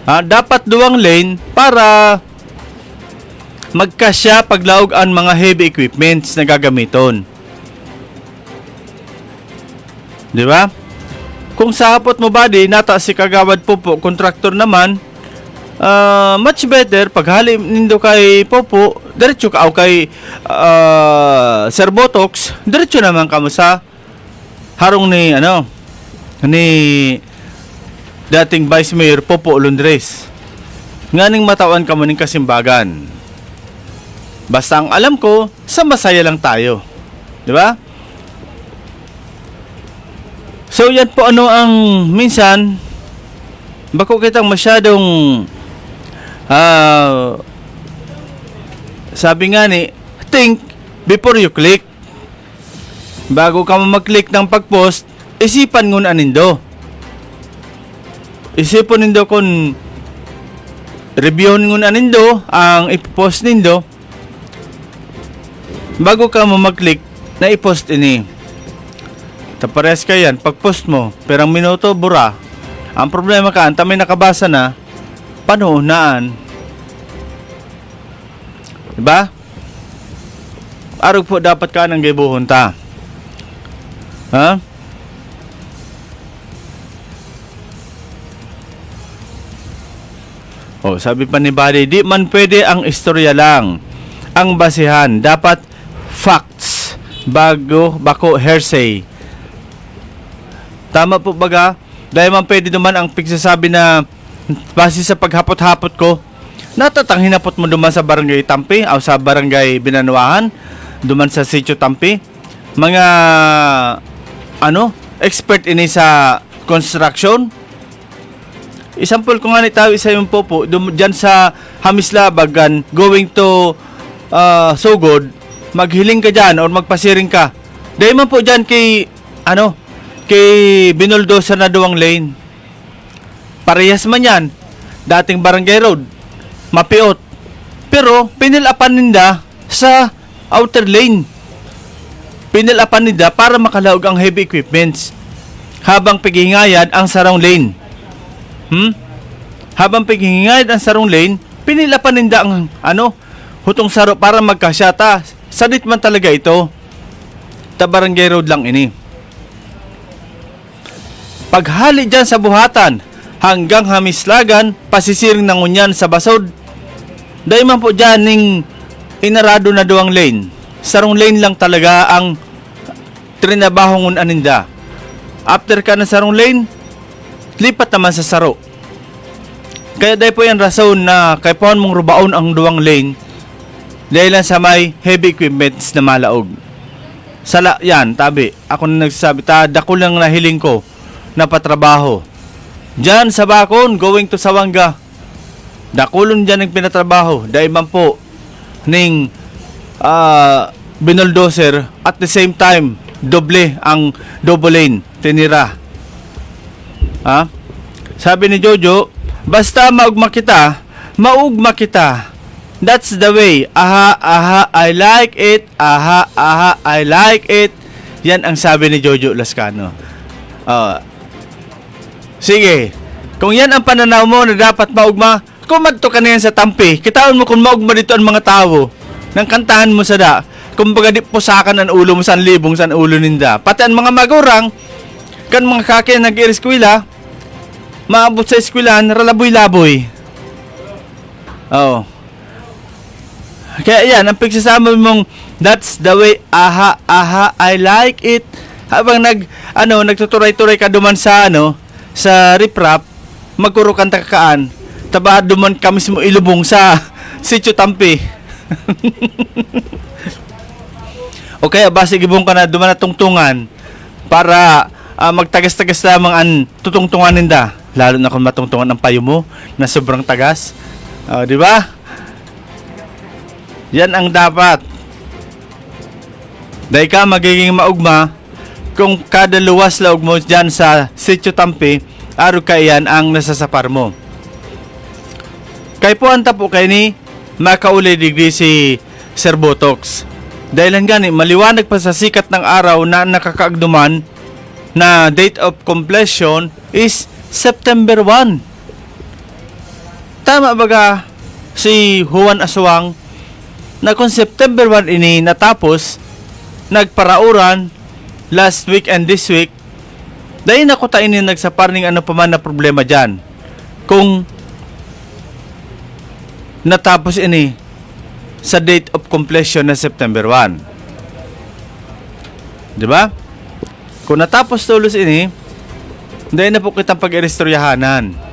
Speaker 5: Dapat duwang lane para magkasya paglaog ang mga heavy equipments na gagamiton. Di ba? Kung sa hapot mo body, nata si kagawad Popo, kontraktor naman, much better paghali nindo kay Popo, diretso ka o kay Sir Botox, diretso naman kamo sa harong ni ni dating Vice Mayor Popo Lundres. Nganing matawan kamo ning kasimbagan. Basta ang alam ko, sa masaya lang tayo. Di ba? So yan po ang minsan bako kitang masyadong sabi nga ni, think before you click. Bago ka mag-click ng pag-post, isipan ngun anindo. Isipon nindo kung reviewon ngun anindo ang ipopost nindo bago ka mag-click na i-post ini. Tapares ka yan, pag-post mo, perang minuto, bura. Ang problema ka, anta may nakabasa na, panuunaan. Diba? Arog po dapat ka ng gibuhon ta. Ha? Sabi pa ni Buddy, di man pwede ang istorya lang. Ang basihan, dapat facts, bako hearsay. Tama po baga? Dahil man pwede naman ang pagsasabi na base sa paghapot-hapot ko, natatang hinapot mo duman sa barangay Tampi o sa barangay Binanuahan, duman sa Sitio Tampi, mga expert ini sa construction. Example ko nga ni tayo isa yung Popo dyan sa Hamislabagan going to Sogod, maghiling ka dyan or magpasiring ka. Dahil man po dyan kay kay binuldosa na duwang lane. Parehas man yan. Dating barangay road. Mapiot. Pero, pinilapan ninda sa outer lane. Pinilapan ninda para makalaog ang heavy equipments. Habang pighingayan ang sarong lane. Habang pighingayan ang sarong lane, pinilapan ninda ang hutong saro para magkasyata. Sadit man talaga ito. Ta barangay road lang ini. Paghali dyan sa buhatan hanggang Hamislagan, pasisiring ng unyan sa basod. Dahil man po dyan ning inarado na duwang lane. Sarong lane lang talaga ang trinabahongon aninda. After ka na sarong lane, lipat naman sa saro. Kaya dahil po yan rason na kay pohon mong rubaon ang duwang lane dahil lang sa may heavy equipments na malaog. Sala yan, tabi. Ako na nagsasabi, dako lang na hiling ko na patrabaho. Diyan sa Bacon, going to Sawanga. Dakulon dyan ng pinatrabaho. Dahil man po ning binuldoser at the same time, double lane tinira. Sabi ni Jojo, basta maugma kita. That's the way. Aha, I like it. Aha, I like it. Yan ang sabi ni Jojo Lascano. Sige, kung yan ang pananaw mo na dapat maugma, kumadto ka na yan sa Tampi. Kitaan mo kung maugma dito ang mga tao. Nang kantahan mo sa da. Kung baga di pusakan ang ulo mo sa libong sa ulo ninda. Pati ang mga magurang, kan mga kaki nag-iriskwila, maabot sa eskwilahan, ralaboy-laboy. Kaya yan, ang pigsasama mong, that's the way, aha, I like it. Habang nagtuturay-turay ka duman sa sa riprap, magkuro kang takakaan, taba duman ka mismo ilubong sa Sitio Tampi. O kaya basi gibong ka na duman na tungtungan para magtagas-tagas lamang ang tutungtungan ninda, lalo na kung matungtungan ang payo mo na sobrang tagas. Di ba? Yan ang dapat. Dahil ka magiging maugma kung kada luwas laog mo dyan sa Sitio Tampi, aro ka yan ang nasasapar mo. Kay po anta po kay ni makauli digdi si Sir Botox. Dahil gani, maliwanag pa sa sikat ng araw na nakakaagduman na date of completion is September 1. tama baga si Juan Aswang na kung September 1 ini natapos, nagparauran last week and this week, dahil na ko ta ini nagsaparning ano pa man na problema dyan. Kung natapos ini sa date of completion na September 1. Di ba? Kung natapos tulos ini, dahil na po kitang pag-irestoryahanan.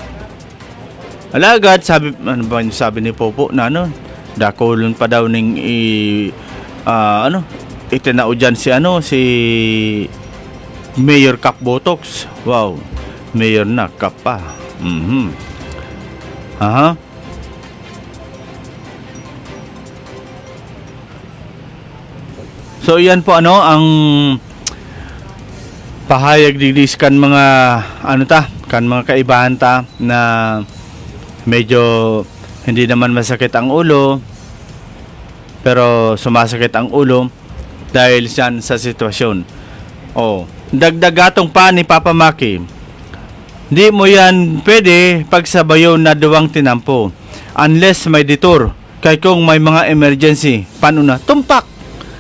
Speaker 5: Alagad, sabi, ano ba yung sabi ni Popo na ano, dakolon pa daw ning itinao dyan si Mayor Cap Botox. Wow, Mayor na Cap pa. Aha. So yan po ang pahayag digdis kan mga mga kaibahan ta na medyo hindi naman masakit ang ulo, pero sumasakit ang ulo dahil siyan sa sitwasyon. Dagdagatong pa ni Papa Maki. Di mo yan pwede pagsabayon na duwang tinampo unless may detour. Kay kung may mga emergency, paano na? Tumpak!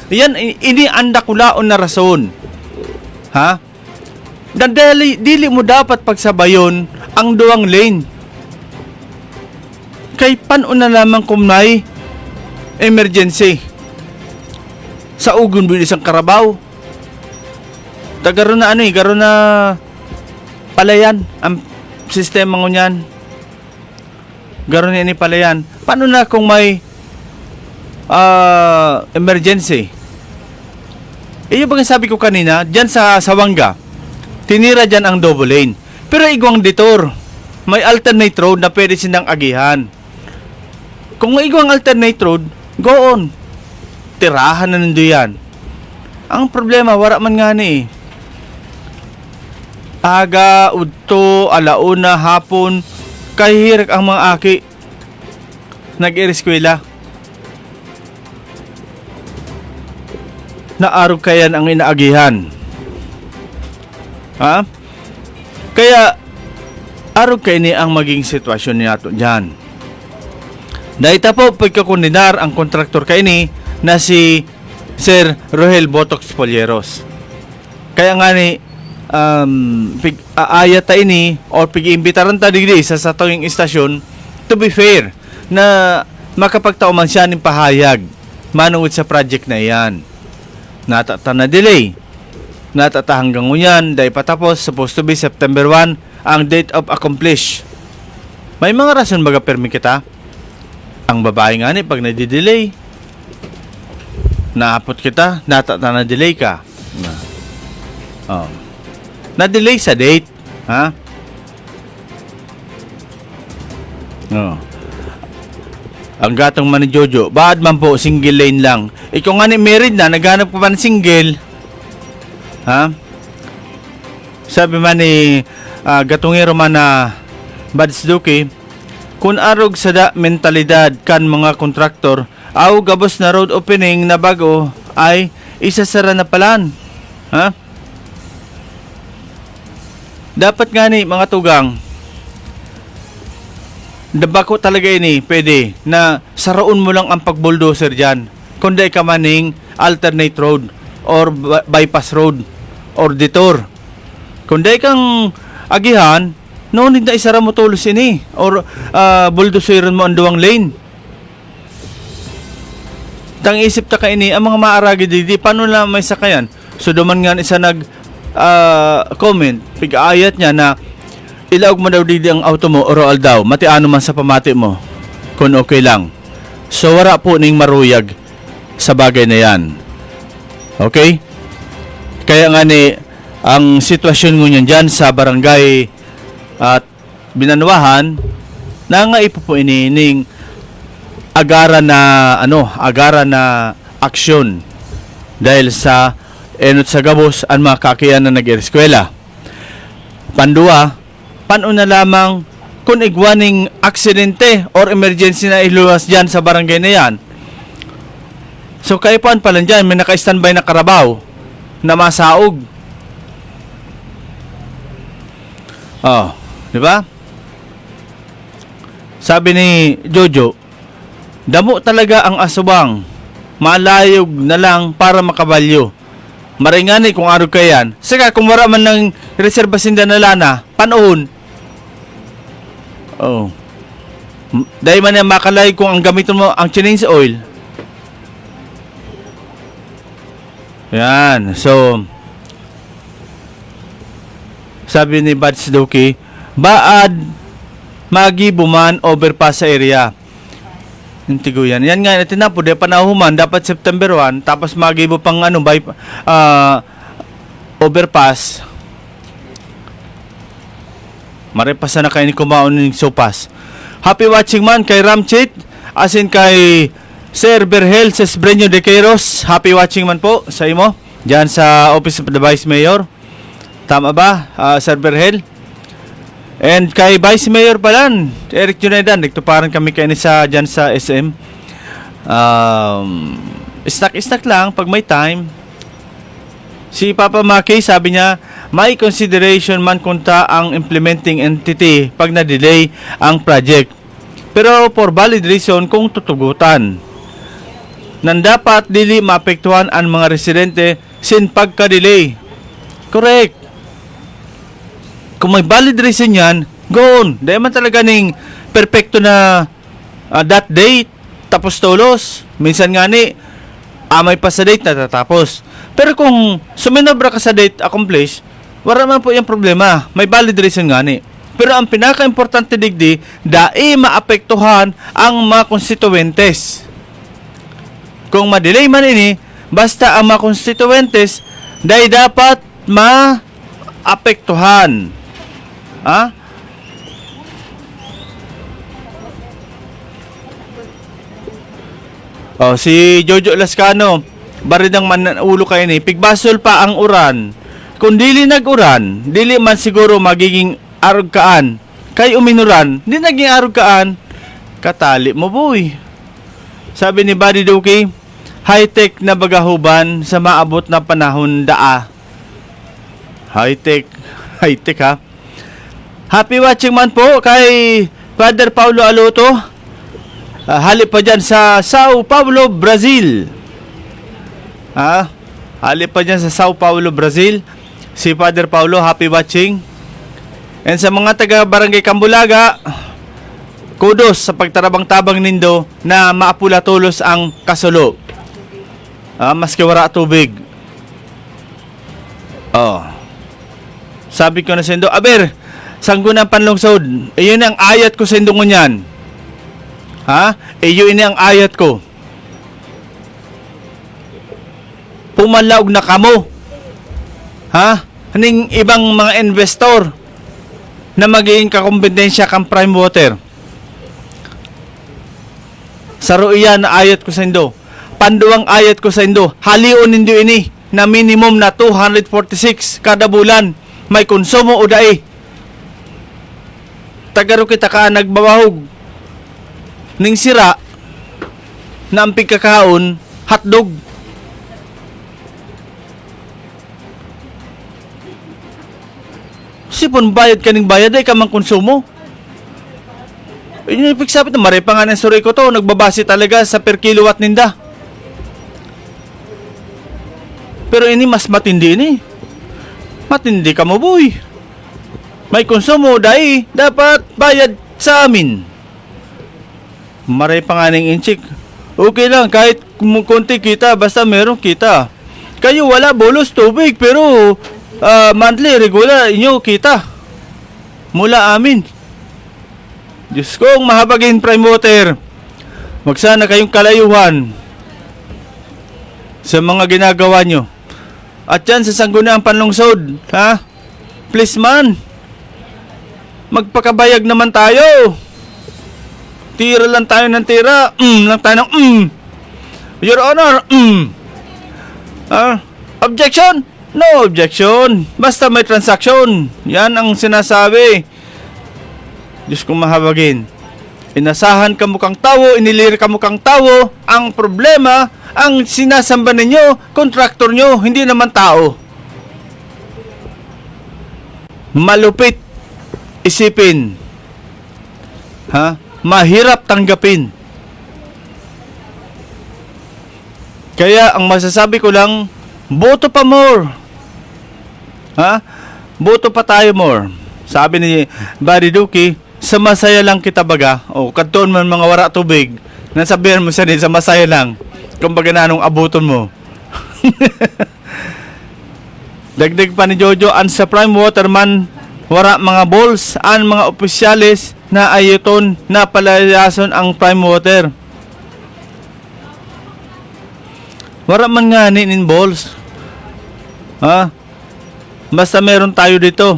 Speaker 5: Yan, ini andakulaon na rason. Ha? Dili mo dapat pagsabayon ang duwang lane. Kay paano na lamang kung may emergency sa ugon bilis ang Carabao. Garo na garo na palayan ang sistema ngunyan. Garo na ini palayan. Paano na kung may emergency? Yung bang sabi ko kanina, dyan sa Sawanga, tinira dyan ang double lane. Pero igwang detour, may alternate road na pwede silang agihan. Kung igwang alternate road, go on. Tirahan na nando yan. Ang problema, wala man nga ni. Aga, udto, alauna, hapon, kahihirak ang mga aki. Nag-ireskwela. Naarog kayan ang inaagihan. Ha? Kaya, arog kayo ni ang maging sitwasyon nato dyan. Dahil po, pagkakundinar ang kontraktor kayo ni na si Sir Rohel Botox Polleros. Kaya nga ni, aayat ini o pag-iimbitaran ta digdi sa tuwing istasyon, to be fair, na makapagtauman siya ng pahayag manungod sa project na iyan. Natata na delay. Natata hanggang ngunyan, dahil patapos, supposed to be September 1, ang date of accomplish. May mga rason baga permi kita. Ang babae nga ni, pag nadidelay, naapot kita, natata na delay ka. Na-delay sa date. Ha? Ang gatong man ni Jojo, baad man po, single lane lang. Ikaw nga ni married na, naghanap pa ba ng single? Ha? Sabi man ni gatungero man na Badsduki, kung arog sa mentalidad kan mga kontraktor, aw gabos na road opening na bago ay isasara na palan. Ha? Dapat nga ni mga tugang, dabako talaga ini, pwede na saraon mo lang ang pag-bulldozer dyan. Kundi ka maning alternate road or bypass road or detour. Kundi kang agihan, noon na isara mo tulos ini or bulldozerin mo ang duwang lane. Tang isip ta ka ini, ang mga maaragi di paano na may sakayan? So duman nga isa comment, pig-aayat niya na ilaog mo daw didi ang auto mo oral daw, matiano man sa pamati mo kung okay lang. So wala po ning maruyag sa bagay na yan. Okay? Kaya nga ni ang sitwasyon ngunyan dyan sa barangay at Binanwahan na nga ipo po inining agara na aksyon dahil sa enot sa gabos ang mga kakiyan na nag-eskwela. Pandua, paano na lamang kung igwaning aksidente or emergency na iluwas dyan sa barangay na yan. So kaipuan pala dyan, may naka-standby na Carabao na masaog. Oh, di ba? Sabi ni Jojo, damo talaga ang asubang. Malayog na lang para makabalyo. Maringani kung araw kayan. Saka kung wala man ng reserbasin na lana, panahon. Oh. Dahil man yan makalay kung ang gamitin mo ang chinese oil. Yan. So, sabi ni Bats Doki, baad magibuman overpass sa area. Hintigo yan. Yan nga natin na po. Di panahuman. Dapat September 1. Tapos magibo pang overpass. Maripasa na kayo ni kumaon ng sopas. Happy watching man kay Ramchit. As in kay Sir Berhel Cesbreño de Queiroz. Happy watching man po sa imo. Diyan sa Office of the Vice Mayor. Tama ba, Sir Berhel? And kay Vice Mayor palan, Eric Junaidan, nagtuparan kami kayo dyan sa SM. Snack lang pag may time. Si Papa Maki, sabi niya, may consideration man kunta ang implementing entity pag na-delay ang project. Pero for valid reason kung tutugutan. Nan dapat dili maapektuhan ang mga residente sin pagka-delay. Correct. Kung may valid reason yan, go on. Dahil man talaga ning perfecto na that date, tapos tulos. Minsan nga ni, amay pa sa date natatapos. Pero kung suminobra ka sa date accomplish, wala man po yung problema. May valid reason nga ni. Pero ang pinaka-importante digdi, dai maapektuhan ang mga constituentes. Kung ma-delay man ini, basta ang mga constituentes, dahil dapat maapektuhan. Ha? Oh, si Jojo Lascano, baridang manulo kayo ni, pigbasol pa ang uran. Kung dili nag-uran, dili man siguro magiging arugkaan. Kay uminuran, di naging arugkaan, katali mo boy. Sabi ni Buddy Doki, high-tech na bagahuban sa maabot na panahon daa. High-tech ha. Happy watching man po kay Father Paulo Aluto. Halip pa dyan sa Sao Paulo, Brazil. Halip pa dyan sa Sao Paulo, Brazil. Si Father Paulo, happy watching. And sa mga taga Barangay Cambulaga, kudos sa pagtarabang-tabang nindo na maapula tulos ang kasulo. Maski wala tubig. Sabi ko na sa indo, aber, sanggunang panlungsod, iyon ang ayat ko sa indungon yan. Iyon ang ayat ko. Pumalaog na kamo. Haning ibang mga investor na magiging kakompetensya kang prime water. Saro iyan na ayat ko sa indo. Panduang ayat ko sa indo. Halion nindo ini na minimum na 246 kada bulan. May konsumo o dae. Tagaro kita ka nagbabahog ning sira na ang pigkakaon hotdog. Sipon bayad ka ning bayad ay ka mang konsumo. Yung pigsapit na maray pa nga ng suri ko to, nagbabase talaga sa per kilowatt ninda. Pero ini mas matindi ini. Matindi ka mo boy. May konsumo dahil dapat bayad sa amin. Maray pa nga ng inchik. Okay lang kahit konti kita basta meron kita. Kayo wala bolos tubig pero monthly regular inyo kita. Mula amin. Diyos kong mahabagin prime water. Magsana kayong kalayuhan sa mga ginagawa nyo. At yan sa Sangguniang Panlungsod, please man, magpakabayag naman tayo. Tira lang tayo ng tira. Lang tayo ng Your Honor, objection? No objection. Basta may transaction. Yan ang sinasabi. Diyos kong mahabagin. Inasahan ka mukhang tao, inilir ka mukhang tao. Ang problema, ang sinasamba ninyo, kontraktor nyo, hindi naman tao. Malupit isipin. mahirap tanggapin. Kaya ang masasabi ko lang, boto pa more. Ha? Boto pa tayo more. Sabi ni Buddy Duki, sa masaya lang kita baga. O, kadtoon man mga wara tubig. Nasabihan mo siya din, sa masaya lang. Kumbaga na anong abuton mo. Dagdag pa ni Jojo, an sa prime waterman, wara mga balls, an mga opisyalis na ayoton na palayason ang prime water. Wara man nga in balls. Ha? Basta meron tayo dito.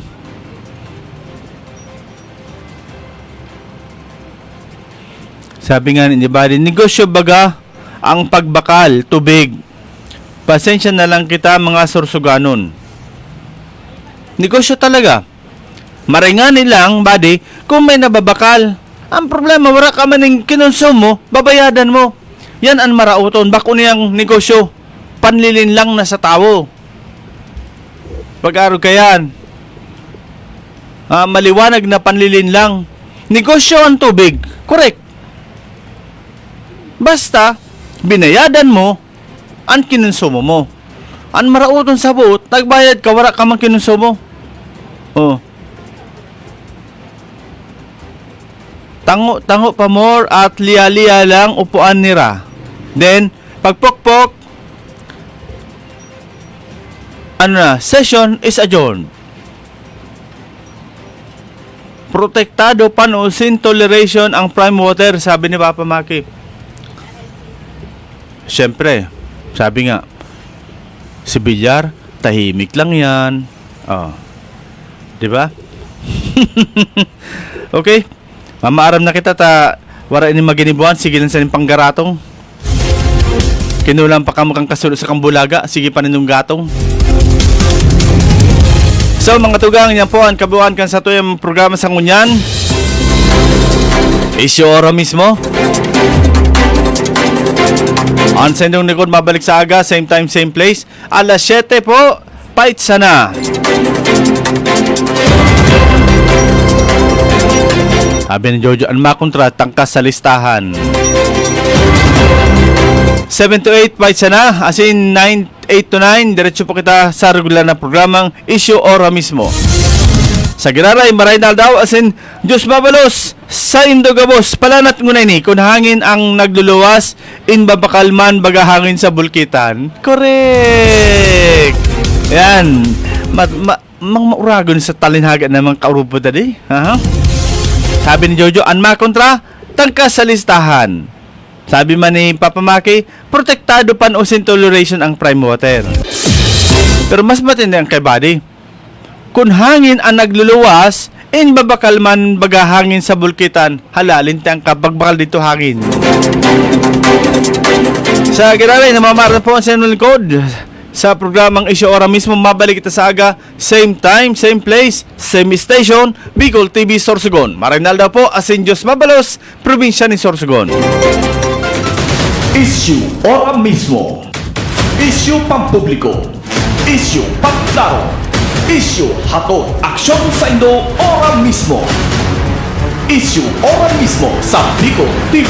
Speaker 5: Sabi nga ni Buddy, negosyo baga ang pagbakal, tubig. Pasensya na lang kita mga Sorsoganon. Negosyo talaga. Maringanin lang, Buddy, kung may nababakal. Ang problema, wala ka man ng kinonsum mo, babayadan mo. Yan ang marauton. Bako niyang negosyo. Panlilin lang na sa tao. Pag-aro ka yan. Maliwanag na panlilin lang. Negosyo ang tubig. Correct. Basta, binayadan mo ang kinonsumo mo. Ang marauton sa buot, nagbayad ka, wala ka mang kinonsumo. Oh. Tango pa more at liya-liya lang upuan nira. Then, pagpokpok, session is adjourned. Protektado panusin toleration ang prime water, sabi ni Papa Maki. Siyempre, sabi nga, si Villar, tahimik lang yan. Oh. Diba? Okay. Mamaaram na kita wara ini maginibuan, sige lang sa panggaratong. Kinulang pa kamukang kasulod sa Kambulaga, sige pa ninong gatong. So mga tugang, yan po ang kabuuan kan sa tuyang programa sa ngunyan. Isyo ora mismo. Ang sendong likod, mabalik sa aga, same time, same place. Alas 7 po, fight sana. Sabi ni Jojo, ang makontra, tangkas sa listahan. 7 to 8, fight sana. As in, 8 to 9, diretso po kita sa regular na programang Issue Ora mismo. Sa Giraray, Maraynal daw, as in, Diyos mabalos, sa Indogabos, palanat ngunay ni, kung hangin ang nagluluwas, in babakalman, baga hangin sa bulkitan. Correct! Yan. Mauragon sa talinhaga ng mga kaurupo tadi. Sabi ni Jojo, ang makontra, tangkas sa listahan. Sabi man ni Papa Maki, protektado panusin toleration ang prime water. Pero mas matindi ang kay Buddy. Kung hangin ang nagluluwas, in babakal man baga hangin sa bulkitan, halalin tiyang kapagbakal dito hangin. Sa Giraray, namamaran po ang sinunod likod. Sa programang Issue Ora mismo, mabalik kita sa aga, same time, same place, same station, Bicol TV Sorsogon. Marinal daw po, asin Diyos mabalos, probinsya ni Sorsogon.
Speaker 1: Issue Ora mismo. Issue pampubliko. Issue pagklaro. Issue hatod aksyon sa Indo Ora mismo. Issue Ora mismo sa Bicol TV.